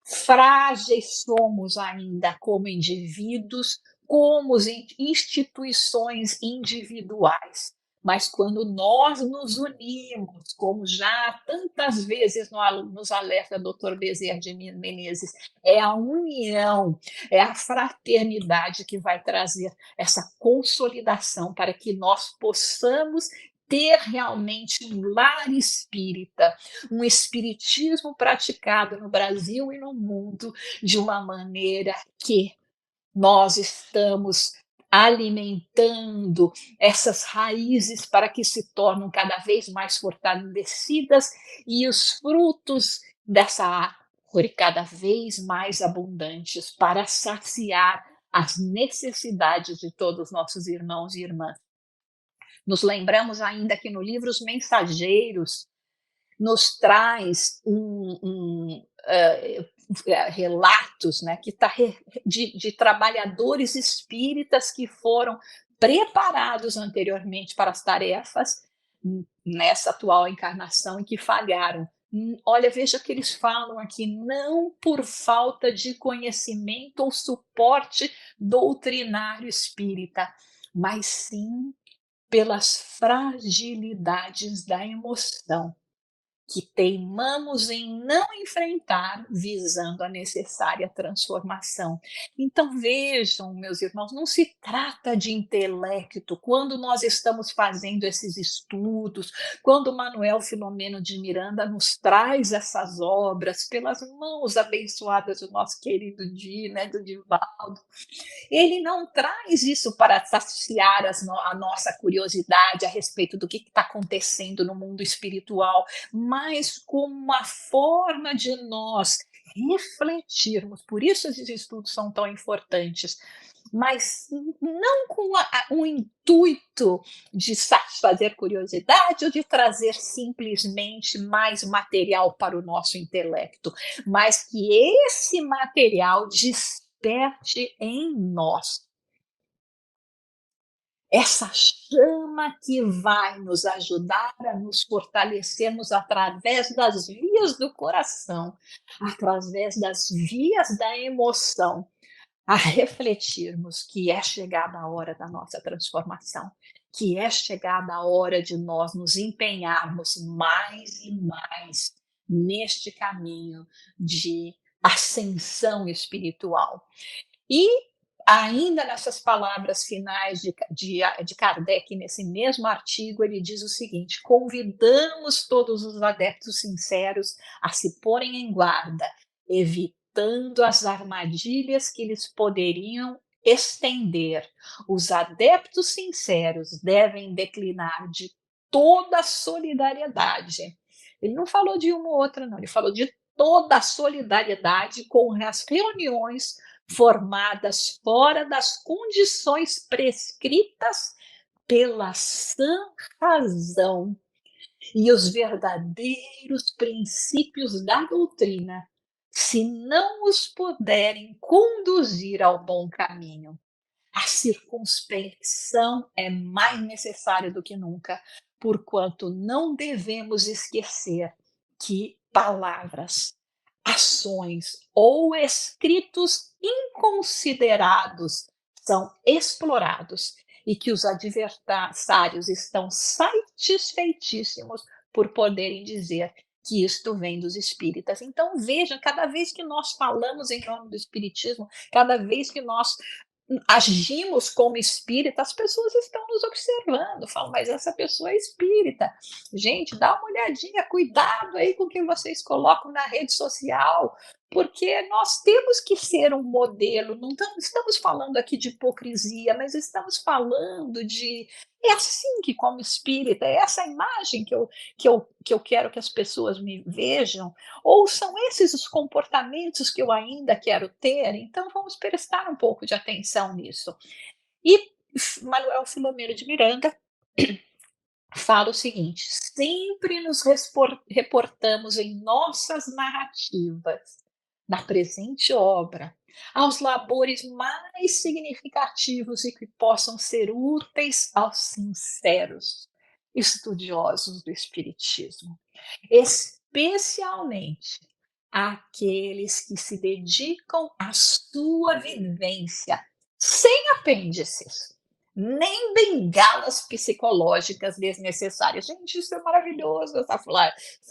S3: Frágeis somos ainda como indivíduos, como instituições individuais. Mas quando nós nos unimos, como já tantas vezes nos alerta o Dr. Bezerra de Menezes, é a união, é a fraternidade que vai trazer essa consolidação para que nós possamos ter realmente um lar espírita, um espiritismo praticado no Brasil e no mundo de uma maneira que nós estamos alimentando essas raízes para que se tornem cada vez mais fortalecidas e os frutos dessa árvore cada vez mais abundantes para saciar as necessidades de todos os nossos irmãos e irmãs. Nos lembramos ainda que no livro Os Mensageiros nos traz relatos, né, de trabalhadores espíritas que foram preparados anteriormente para as tarefas nessa atual encarnação e que falharam. Olha, veja que eles falam aqui, não por falta de conhecimento ou suporte doutrinário espírita, mas sim pelas fragilidades da emoção que teimamos em não enfrentar, visando a necessária transformação. Então vejam, meus irmãos, não se trata de intelecto. Quando nós estamos fazendo esses estudos, quando Manuel Filomeno de Miranda nos traz essas obras pelas mãos abençoadas do nosso querido do Divaldo, ele não traz isso para saciar a nossa curiosidade a respeito do que está acontecendo no mundo espiritual, mas como uma forma de nós refletirmos. Por isso esses estudos são tão importantes, mas não com o intuito de satisfazer curiosidade ou de trazer simplesmente mais material para o nosso intelecto, mas que esse material desperte em nós essa chama que vai nos ajudar a nos fortalecermos através das vias do coração, através das vias da emoção, a refletirmos que é chegada a hora da nossa transformação, que é chegada a hora de nós nos empenharmos mais e mais neste caminho de ascensão espiritual. E ainda nessas palavras finais de Kardec, nesse mesmo artigo, ele diz o seguinte: convidamos todos os adeptos sinceros a se porem em guarda, evitando as armadilhas que lhes poderiam estender. Os adeptos sinceros devem declinar de toda a solidariedade. Ele não falou de uma ou outra, não, ele falou de toda a solidariedade com as reuniões formadas fora das condições prescritas pela sã razão e os verdadeiros princípios da doutrina, se não os puderem conduzir ao bom caminho. A circunspecção é mais necessária do que nunca, porquanto não devemos esquecer que palavras, ações ou escritos inconsiderados são explorados e que os adversários estão satisfeitíssimos por poderem dizer que isto vem dos espíritas. Então vejam, cada vez que nós falamos em nome do espiritismo, cada vez que nós agimos como espírita, as pessoas estão nos observando, falam, mas essa pessoa é espírita. Gente, dá uma olhadinha, cuidado aí com o que vocês colocam na rede social, porque nós temos que ser um modelo, não estamos falando aqui de hipocrisia, mas estamos falando de... É assim que, como espírita, é essa imagem que eu quero que as pessoas me vejam, ou são esses os comportamentos que eu ainda quero ter, então vamos prestar um pouco de atenção nisso. E Manuel Filomeno de Miranda fala o seguinte: sempre nos reportamos em nossas narrativas, na presente obra, aos labores mais significativos e que possam ser úteis aos sinceros estudiosos do Espiritismo, especialmente àqueles que se dedicam à sua vivência, sem apêndices, nem bengalas psicológicas desnecessárias. Gente, isso é maravilhoso,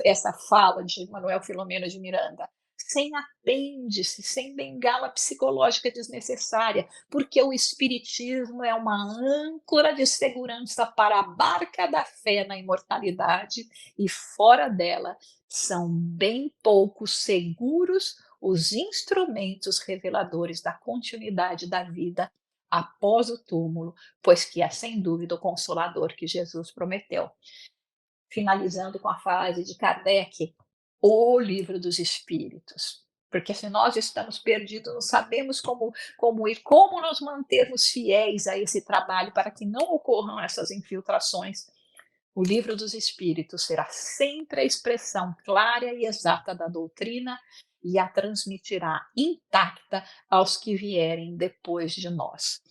S3: essa fala de Manuel Filomeno de Miranda. Sem apêndice, sem bengala psicológica desnecessária, porque o espiritismo é uma âncora de segurança para a barca da fé na imortalidade, e fora dela são bem pouco seguros os instrumentos reveladores da continuidade da vida após o túmulo, pois que é sem dúvida o consolador que Jesus prometeu. Finalizando com a frase de Kardec: o livro dos Espíritos. Porque se nós estamos perdidos, não sabemos como ir, como nos mantermos fiéis a esse trabalho para que não ocorram essas infiltrações. O livro dos Espíritos será sempre a expressão clara e exata da doutrina e a transmitirá intacta aos que vierem depois de nós.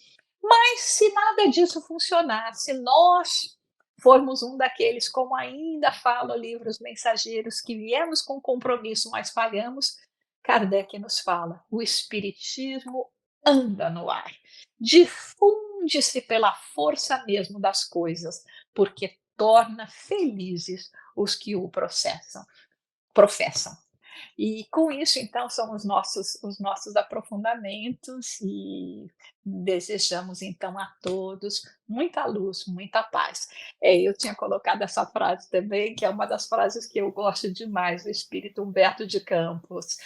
S3: Mas se nada disso funcionar, se nós formos um daqueles, como ainda fala o livro Os Mensageiros, que viemos com compromisso, mas falhamos, Kardec nos fala: o espiritismo anda no ar, difunde-se pela força mesmo das coisas, porque torna felizes os que o professam. E com isso, então, são os nossos aprofundamentos e desejamos, então, a todos muita luz, muita paz. Eu tinha colocado essa frase também, que é uma das frases que eu gosto demais, do espírito Humberto de Campos,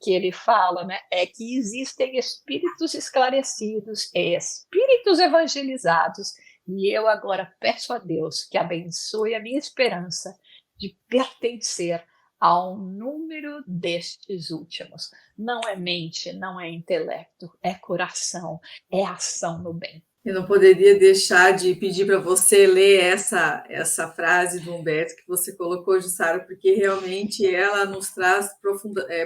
S3: que ele fala, né, é que existem espíritos esclarecidos e espíritos evangelizados, e eu agora peço a Deus que abençoe a minha esperança de pertencer ao número destes últimos. Não é mente, não é intelecto, é coração, é ação no bem.
S1: Eu não poderia deixar de pedir para você ler essa frase do Humberto que você colocou, Jussara, porque realmente ela nos traz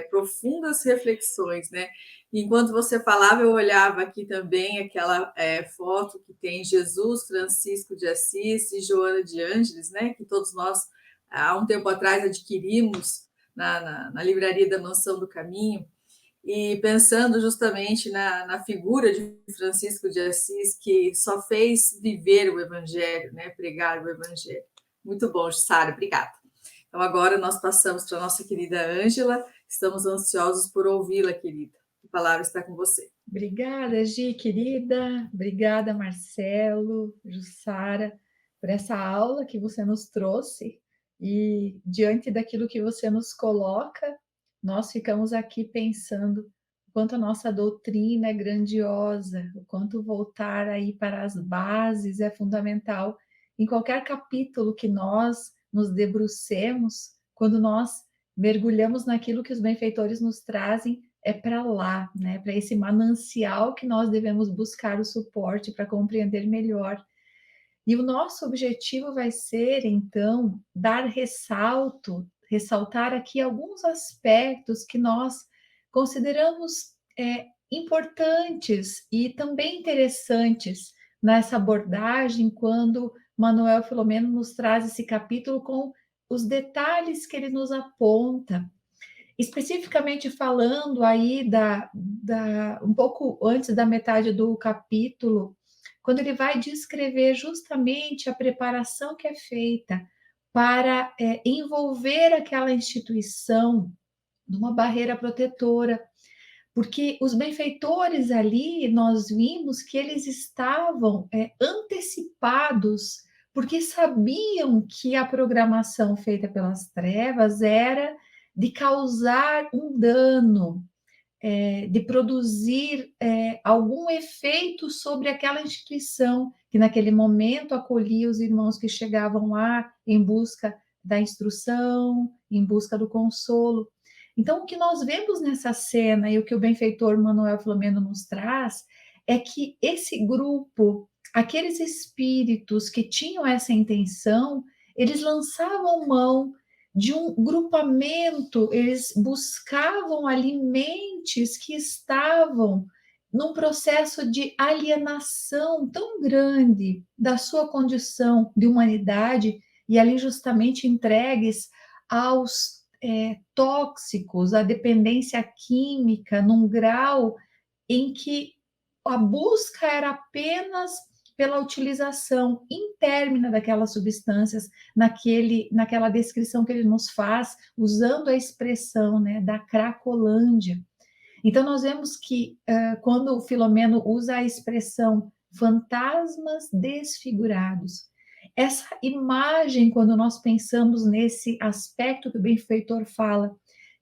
S1: profundas reflexões, né? E enquanto você falava, eu olhava aqui também aquela foto que tem Jesus, Francisco de Assis e Joana de Ângeles, né? Que todos nós, há um tempo atrás, adquirimos na livraria da Mansão do Caminho. E pensando justamente na figura de Francisco de Assis, que só fez viver o Evangelho, né? Pregar o Evangelho. Muito bom, Sara, obrigada. Então, agora nós passamos para a nossa querida Ângela, estamos ansiosos por ouvi-la, querida. A palavra está com você.
S4: Obrigada, Gi, querida. Obrigada, Marcelo, Jussara, por essa aula que você nos trouxe. E diante daquilo que você nos coloca, nós ficamos aqui pensando o quanto a nossa doutrina é grandiosa, o quanto voltar aí para as bases é fundamental. Em qualquer capítulo que nós nos debrucemos, quando nós mergulhamos naquilo que os benfeitores nos trazem, é para lá, né? Para esse manancial que nós devemos buscar o suporte para compreender melhor. E o nosso objetivo vai ser, então, ressaltar aqui alguns aspectos que nós consideramos importantes e também interessantes nessa abordagem, quando Manuel Filomeno nos traz esse capítulo com os detalhes que ele nos aponta. Especificamente falando aí um pouco antes da metade do capítulo, quando ele vai descrever justamente a preparação que é feita para envolver aquela instituição numa barreira protetora, porque os benfeitores ali, nós vimos que eles estavam antecipados, porque sabiam que a programação feita pelas trevas era de causar um dano, de produzir algum efeito sobre aquela instituição, que naquele momento acolhia os irmãos que chegavam lá em busca da instrução, em busca do consolo. Então, o que nós vemos nessa cena e o que o benfeitor Manuel Filomeno nos traz é que esse grupo, aqueles espíritos que tinham essa intenção, eles lançavam mão de um grupamento, eles buscavam ali mentes que estavam num processo de alienação tão grande da sua condição de humanidade e ali justamente entregues aos tóxicos, à dependência química, num grau em que a busca era apenas pela utilização intérmina daquelas substâncias, naquela descrição que ele nos faz, usando a expressão, né, da Cracolândia. Então, nós vemos que quando o Filomeno usa a expressão fantasmas desfigurados, essa imagem, quando nós pensamos nesse aspecto que o benfeitor fala,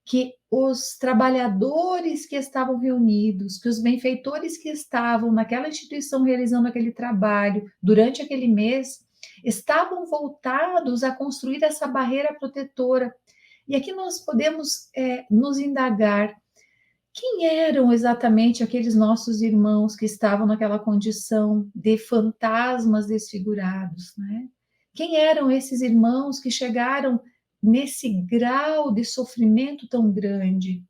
S4: que os trabalhadores que estavam reunidos, que os benfeitores que estavam naquela instituição realizando aquele trabalho durante aquele mês, estavam voltados a construir essa barreira protetora. E aqui nós podemos nos indagar quem eram exatamente aqueles nossos irmãos que estavam naquela condição de fantasmas desfigurados, né? Quem eram esses irmãos que chegaram nesse grau de sofrimento tão grande?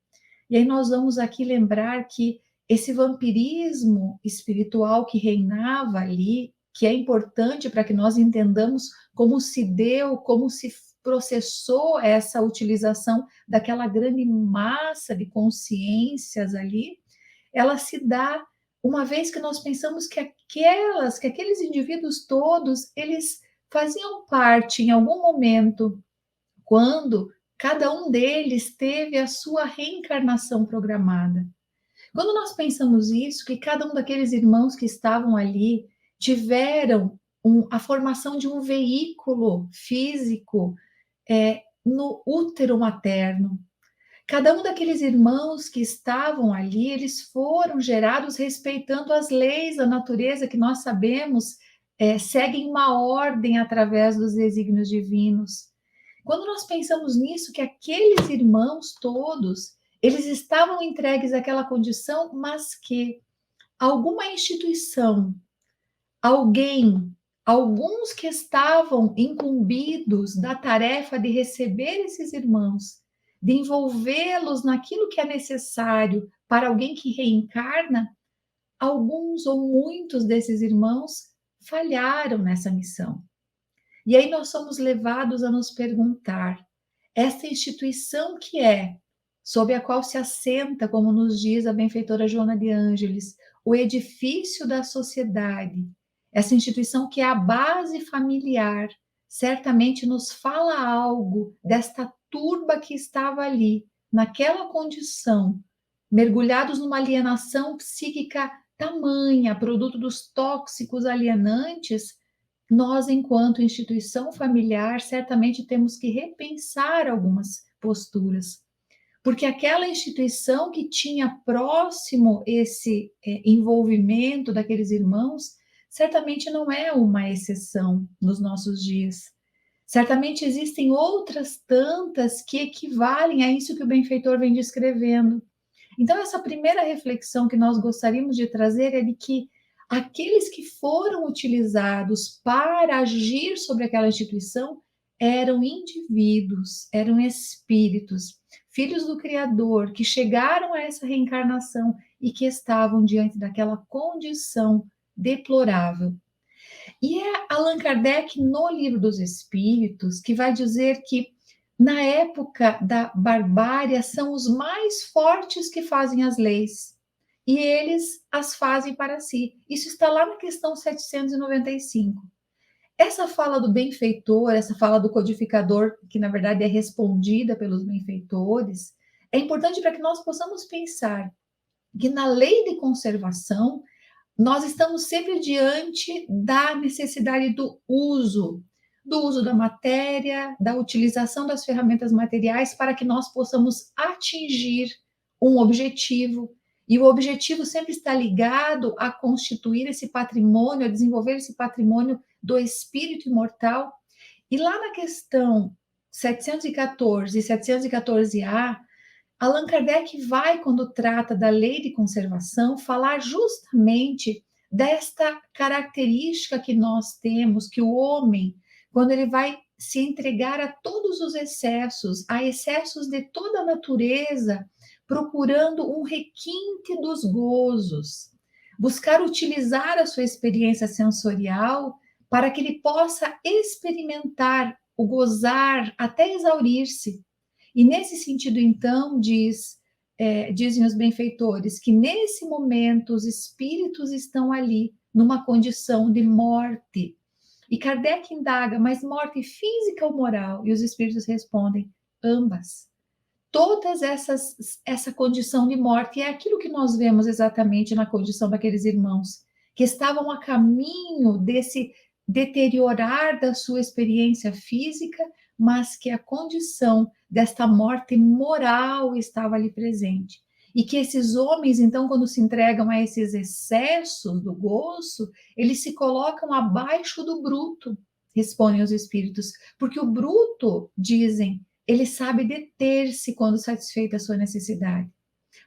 S4: E aí nós vamos aqui lembrar que esse vampirismo espiritual que reinava ali, que é importante para que nós entendamos como se deu, como se processou essa utilização daquela grande massa de consciências ali, ela se dá uma vez que nós pensamos que aqueles indivíduos todos, eles faziam parte em algum momento, quando cada um deles teve a sua reencarnação programada. Quando nós pensamos isso, que cada um daqueles irmãos que estavam ali tiveram a formação de um veículo físico no útero materno. Cada um daqueles irmãos que estavam ali, eles foram gerados respeitando as leis da natureza que nós sabemos seguem uma ordem através dos desígnios divinos. Quando nós pensamos nisso, que aqueles irmãos todos, eles estavam entregues àquela condição, mas que alguma instituição, alguns que estavam incumbidos da tarefa de receber esses irmãos, de envolvê-los naquilo que é necessário para alguém que reencarna, alguns ou muitos desses irmãos falharam nessa missão. E aí nós somos levados a nos perguntar, essa instituição que sob a qual se assenta, como nos diz a benfeitora Joana de Ângeles, o edifício da sociedade, essa instituição que é a base familiar, certamente nos fala algo desta turba que estava ali, naquela condição, mergulhados numa alienação psíquica tamanha, produto dos tóxicos alienantes. Nós, enquanto instituição familiar, certamente temos que repensar algumas posturas, porque aquela instituição que tinha próximo esse envolvimento daqueles irmãos, certamente não é uma exceção nos nossos dias. Certamente existem outras tantas que equivalem a isso que o benfeitor vem descrevendo. Então, essa primeira reflexão que nós gostaríamos de trazer é de que aqueles que foram utilizados para agir sobre aquela instituição eram indivíduos, eram espíritos, filhos do Criador, que chegaram a essa reencarnação e que estavam diante daquela condição deplorável. E é Allan Kardec, no Livro dos Espíritos, que vai dizer que na época da barbárie são os mais fortes que fazem as leis. E eles as fazem para si. Isso está lá na questão 795. Essa fala do benfeitor, essa fala do codificador, que na verdade é respondida pelos benfeitores, é importante para que nós possamos pensar que na lei de conservação, nós estamos sempre diante da necessidade do uso da matéria, da utilização das ferramentas materiais para que nós possamos atingir um objetivo. E o objetivo sempre está ligado a constituir esse patrimônio, a desenvolver esse patrimônio do espírito imortal. E lá na questão 714 e 714A, Allan Kardec vai, quando trata da lei de conservação, falar justamente desta característica que nós temos, que o homem, quando ele vai se entregar a todos os excessos, a excessos de toda a natureza, procurando um requinte dos gozos, buscar utilizar a sua experiência sensorial para que ele possa experimentar o gozar até exaurir-se. E nesse sentido, então, dizem os benfeitores que nesse momento os espíritos estão ali numa condição de morte. E Kardec indaga, mas morte física ou moral? E os espíritos respondem, ambas. Todas essa condição de morte é aquilo que nós vemos exatamente na condição daqueles irmãos que estavam a caminho desse deteriorar da sua experiência física, mas que a condição desta morte moral estava ali presente. E que esses homens, então, quando se entregam a esses excessos do gozo, eles se colocam abaixo do bruto, respondem os espíritos, porque o bruto, dizem, ele sabe deter-se quando satisfeita a sua necessidade,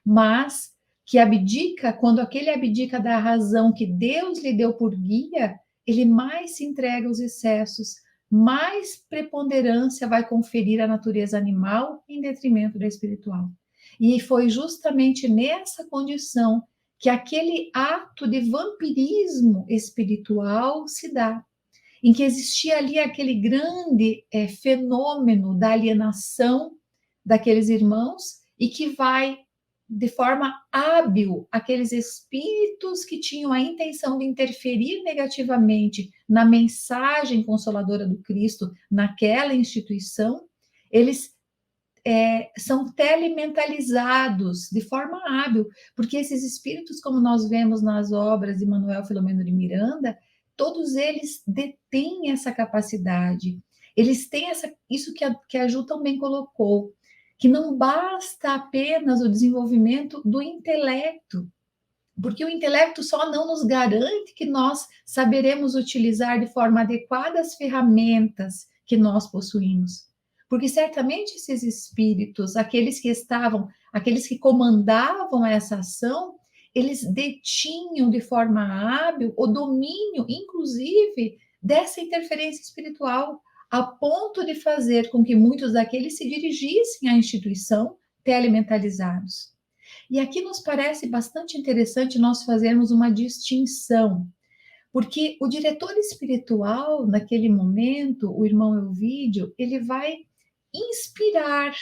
S4: mas que abdica, quando aquele abdica da razão que Deus lhe deu por guia, ele mais se entrega aos excessos, mais preponderância vai conferir à natureza animal em detrimento da espiritual. E foi justamente nessa condição que aquele ato de vampirismo espiritual se dá, em que existia ali aquele grande fenômeno da alienação daqueles irmãos e que vai, de forma hábil, aqueles espíritos que tinham a intenção de interferir negativamente na mensagem consoladora do Cristo, naquela instituição, eles são telementalizados de forma hábil, porque esses espíritos, como nós vemos nas obras de Manuel Filomeno de Miranda, todos eles detêm essa capacidade, eles têm isso que a Ju também colocou, que não basta apenas o desenvolvimento do intelecto, porque o intelecto só não nos garante que nós saberemos utilizar de forma adequada as ferramentas que nós possuímos. Porque certamente esses espíritos, aqueles que comandavam essa ação, eles detinham de forma hábil o domínio, inclusive, dessa interferência espiritual, a ponto de fazer com que muitos daqueles se dirigissem à instituição telementalizados. E aqui nos parece bastante interessante nós fazermos uma distinção, porque o diretor espiritual, naquele momento, o irmão Elvídio, ele vai inspirar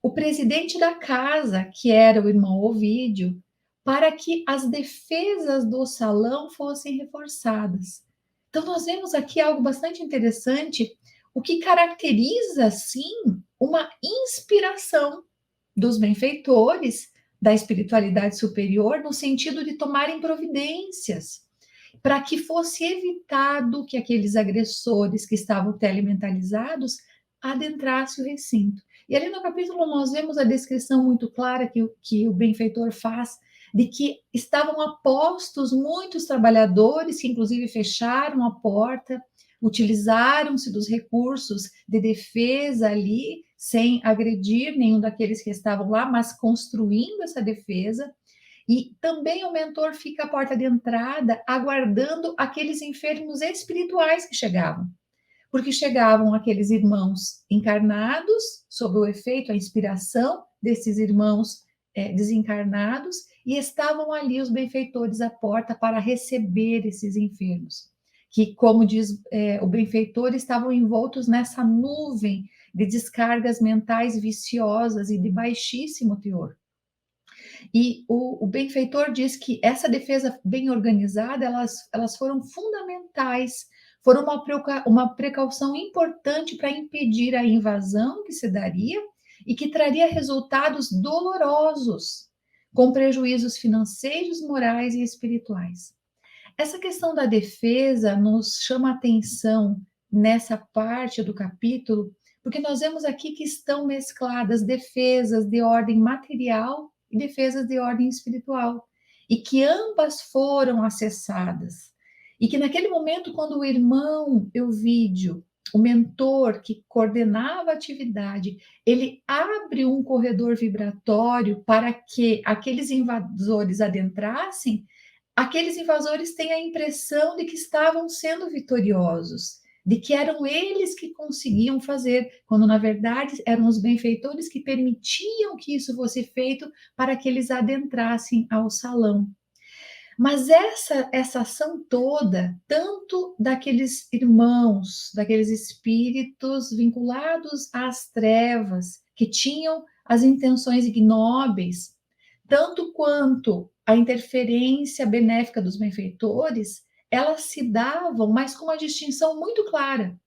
S4: o presidente da casa, que era o irmão Ovídio, para que as defesas do salão fossem reforçadas. Então, nós vemos aqui algo bastante interessante, o que caracteriza, sim, uma inspiração dos benfeitores da espiritualidade superior, no sentido de tomarem providências, para que fosse evitado que aqueles agressores que estavam telementalizados adentrassem o recinto. E ali no capítulo nós vemos a descrição muito clara que o benfeitor faz de que estavam apostos muitos trabalhadores que inclusive fecharam a porta, utilizaram-se dos recursos de defesa ali, sem agredir nenhum daqueles que estavam lá, mas construindo essa defesa. E também o mentor fica à porta de entrada, aguardando aqueles enfermos espirituais que chegavam. Porque chegavam aqueles irmãos encarnados, sob o efeito, a inspiração desses irmãos desencarnados, e estavam ali os benfeitores à porta para receber esses enfermos, que, como diz o benfeitor, estavam envoltos nessa nuvem de descargas mentais viciosas e de baixíssimo teor. E o benfeitor diz que essa defesa bem organizada, elas foram fundamentais, foram uma precaução importante para impedir a invasão que se daria e que traria resultados dolorosos, com prejuízos financeiros, morais e espirituais. Essa questão da defesa nos chama a atenção nessa parte do capítulo, porque nós vemos aqui que estão mescladas defesas de ordem material e defesas de ordem espiritual, e que ambas foram acessadas. E que naquele momento, quando o irmão Elvídio, o mentor que coordenava a atividade, ele abre um corredor vibratório para que aqueles invasores adentrassem, aqueles invasores têm a impressão de que estavam sendo vitoriosos, de que eram eles que conseguiam fazer, quando na verdade eram os benfeitores que permitiam que isso fosse feito para que eles adentrassem ao salão. Mas essa ação toda, tanto daqueles irmãos, daqueles espíritos vinculados às trevas, que tinham as intenções ignóbeis, tanto quanto a interferência benéfica dos benfeitores, elas se davam, mas com uma distinção muito clara.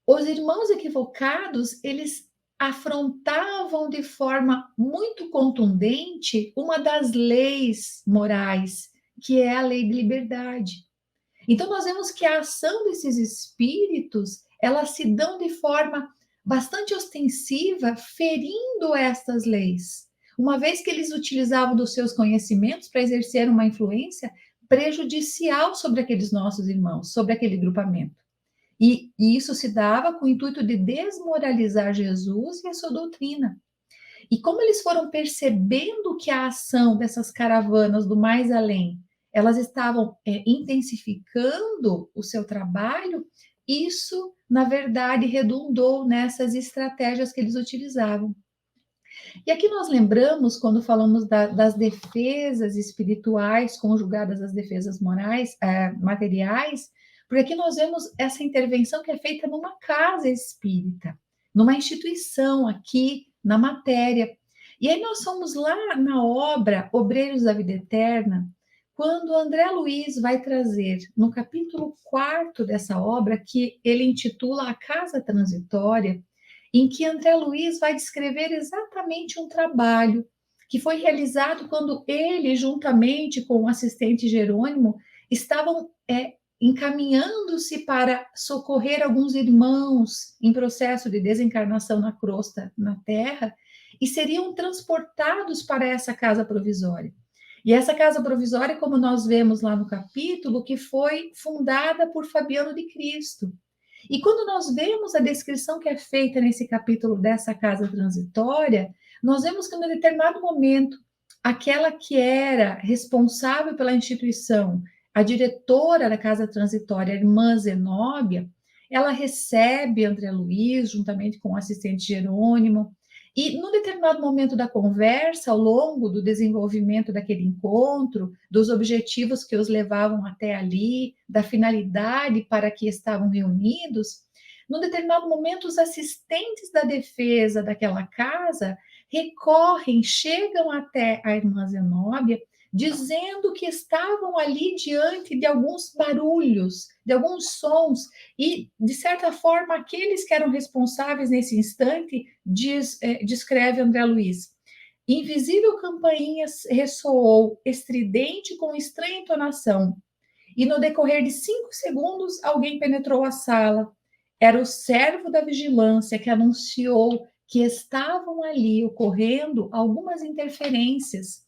S4: Os irmãos equivocados, eles afrontavam de forma muito contundente uma das leis morais, que é a lei de liberdade. Então, nós vemos que a ação desses espíritos, elas se dão de forma bastante ostensiva, ferindo estas leis, uma vez que eles utilizavam dos seus conhecimentos para exercer uma influência prejudicial sobre aqueles nossos irmãos, sobre aquele grupamento. E isso se dava com o intuito de desmoralizar Jesus e a sua doutrina. E como eles foram percebendo que a ação dessas caravanas do mais além, elas estavam intensificando o seu trabalho, isso, na verdade, redundou nessas estratégias que eles utilizavam. E aqui nós lembramos, quando falamos das defesas espirituais conjugadas às defesas morais, materiais, porque aqui nós vemos essa intervenção que é feita numa casa espírita, numa instituição aqui na matéria. E aí nós somos lá na obra Obreiros da Vida Eterna, quando André Luiz vai trazer, no capítulo 4 dessa obra, que ele intitula A Casa Transitória, em que André Luiz vai descrever exatamente um trabalho que foi realizado quando ele, juntamente com o assistente Jerônimo, estavam encaminhando-se para socorrer alguns irmãos em processo de desencarnação na crosta, na Terra, e seriam transportados para essa casa provisória. E essa casa provisória, como nós vemos lá no capítulo, que foi fundada por Fabiano de Cristo. E quando nós vemos a descrição que é feita nesse capítulo dessa casa transitória, nós vemos que, em determinado momento, aquela que era responsável pela instituição, a diretora da casa transitória, a irmã Zenóbia, ela recebe André Luiz, juntamente com o assistente Jerônimo, e, num determinado momento da conversa, ao longo do desenvolvimento daquele encontro, dos objetivos que os levavam até ali, da finalidade para que estavam reunidos, num determinado momento, os assistentes da defesa daquela casa recorrem, chegam até a irmã Zenóbia, dizendo que estavam ali diante de alguns barulhos, de alguns sons, e, de certa forma, aqueles que eram responsáveis nesse instante, descreve André Luiz. Invisível campainha ressoou, estridente com estranha entonação, e no decorrer de 5 segundos, alguém penetrou a sala. Era o servo da vigilância que anunciou que estavam ali ocorrendo algumas interferências,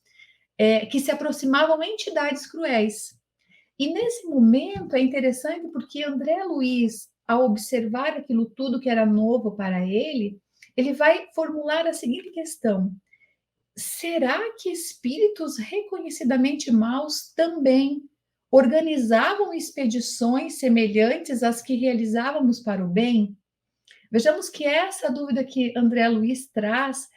S4: que se aproximavam entidades cruéis. E nesse momento é interessante porque André Luiz, ao observar aquilo tudo que era novo para ele, ele vai formular a seguinte questão: será que espíritos reconhecidamente maus também organizavam expedições semelhantes às que realizávamos para o bem? Vejamos que essa dúvida que André Luiz traz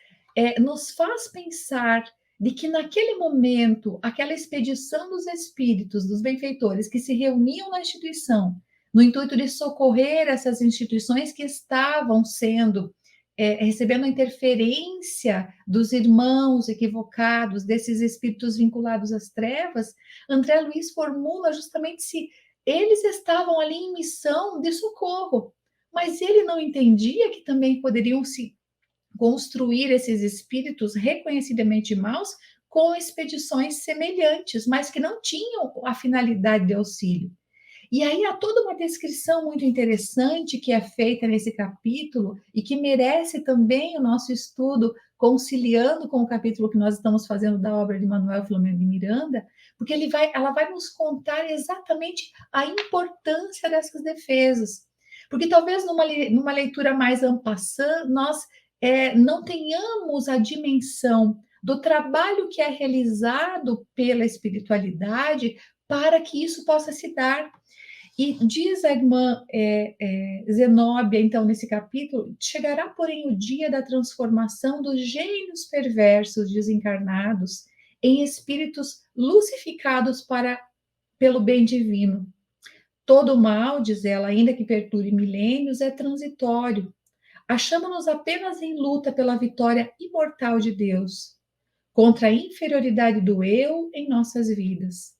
S4: nos faz pensar de que naquele momento, aquela expedição dos espíritos, dos benfeitores, que se reuniam na instituição, no intuito de socorrer essas instituições que estavam sendo, recebendo a interferência dos irmãos equivocados, desses espíritos vinculados às trevas, André Luiz formula justamente se eles estavam ali em missão de socorro, mas ele não entendia que também poderiam se construir esses espíritos reconhecidamente maus com expedições semelhantes, mas que não tinham a finalidade de auxílio. E aí há toda uma descrição muito interessante que é feita nesse capítulo e que merece também o nosso estudo, conciliando com o capítulo que nós estamos fazendo da obra de Manuel Filomeno de Miranda, porque ela vai nos contar exatamente a importância dessas defesas. Porque talvez numa leitura mais en passant, nós não tenhamos a dimensão do trabalho que é realizado pela espiritualidade para que isso possa se dar. E diz a irmã Zenóbia, então, nesse capítulo, chegará, porém, o dia da transformação dos gênios perversos desencarnados em espíritos lucificados pelo bem divino. Todo mal, diz ela, ainda que perturbe milênios, é transitório. Achamos-nos apenas em luta pela vitória imortal de Deus, contra a inferioridade do eu em nossas vidas.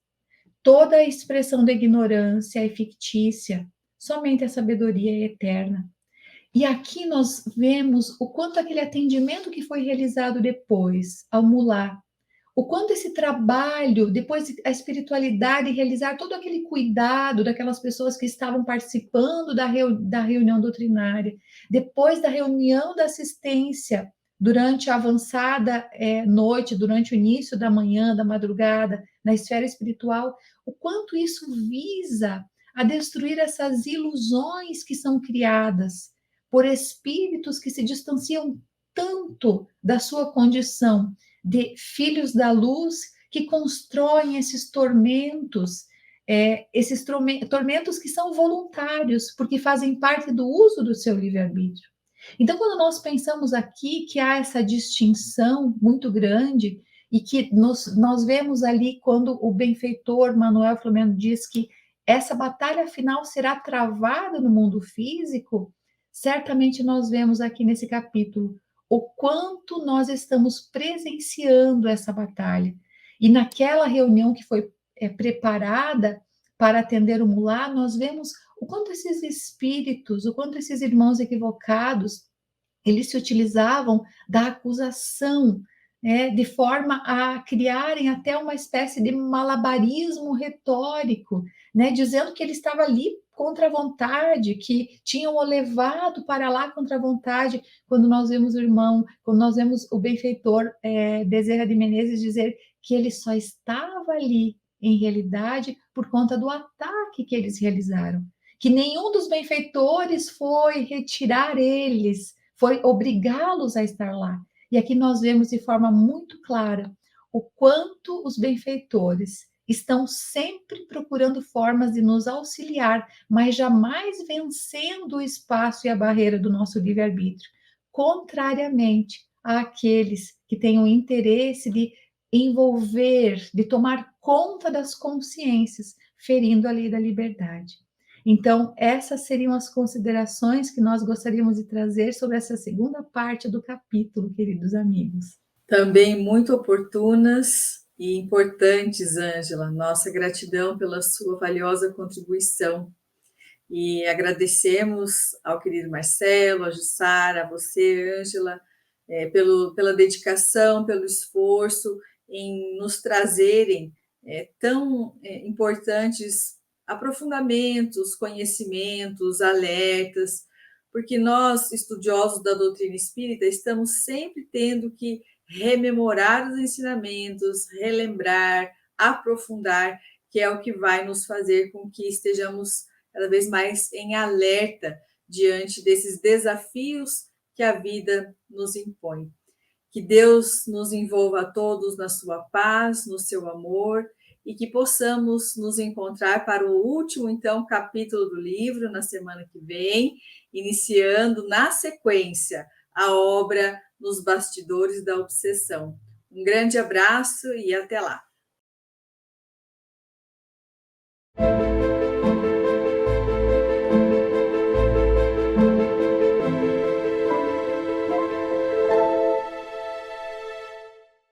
S4: Toda a expressão da ignorância é fictícia, somente a sabedoria é eterna. E aqui nós vemos o quanto aquele atendimento que foi realizado depois, ao Mulá, o quanto esse trabalho, depois a espiritualidade, realizar todo aquele cuidado daquelas pessoas que estavam participando da reunião doutrinária, depois da reunião da assistência, durante a avançada noite, durante o início da manhã, da madrugada, na esfera espiritual, o quanto isso visa a destruir essas ilusões que são criadas por espíritos que se distanciam tanto da sua condição de filhos da luz, que constroem esses tormentos que são voluntários, porque fazem parte do uso do seu livre-arbítrio. Então, quando nós pensamos aqui que há essa distinção muito grande e que nós vemos ali quando o benfeitor Manuel Filomeno diz que essa batalha final será travada no mundo físico, certamente nós vemos aqui nesse capítulo o quanto nós estamos presenciando essa batalha. E naquela reunião que foi preparada para atender o mulá, nós vemos o quanto esses espíritos, o quanto esses irmãos equivocados, eles se utilizavam da acusação, né, de forma a criarem até uma espécie de malabarismo retórico, né, dizendo que ele estava ali contra a vontade, que tinham o levado para lá contra a vontade, quando nós vemos o irmão, quando nós vemos o benfeitor Bezerra de Menezes dizer que ele só estava ali, em realidade, por conta do ataque que eles realizaram, que nenhum dos benfeitores foi retirar eles, foi obrigá-los a estar lá. E aqui nós vemos de forma muito clara o quanto os benfeitores estão sempre procurando formas de nos auxiliar, mas jamais vencendo o espaço e a barreira do nosso livre-arbítrio, contrariamente àqueles que têm o interesse de envolver, de tomar conta das consciências, ferindo a lei da liberdade. Então, essas seriam as considerações que nós gostaríamos de trazer sobre essa segunda parte do capítulo, queridos amigos.
S1: Também muito oportunas e importantes, Ângela. Nossa gratidão pela sua valiosa contribuição. E agradecemos ao querido Marcelo, a Jussara, a você, Ângela, pela dedicação, pelo esforço em nos trazerem tão importantes aprofundamentos, conhecimentos, alertas, porque nós, estudiosos da doutrina espírita, estamos sempre tendo que rememorar os ensinamentos, relembrar, aprofundar, que é o que vai nos fazer com que estejamos cada vez mais em alerta diante desses desafios que a vida nos impõe. Que Deus nos envolva a todos na sua paz, no seu amor, e que possamos nos encontrar para o último, então, capítulo do livro, na semana que vem, iniciando na sequência a obra Nos Bastidores da Obsessão. Um grande abraço e até lá!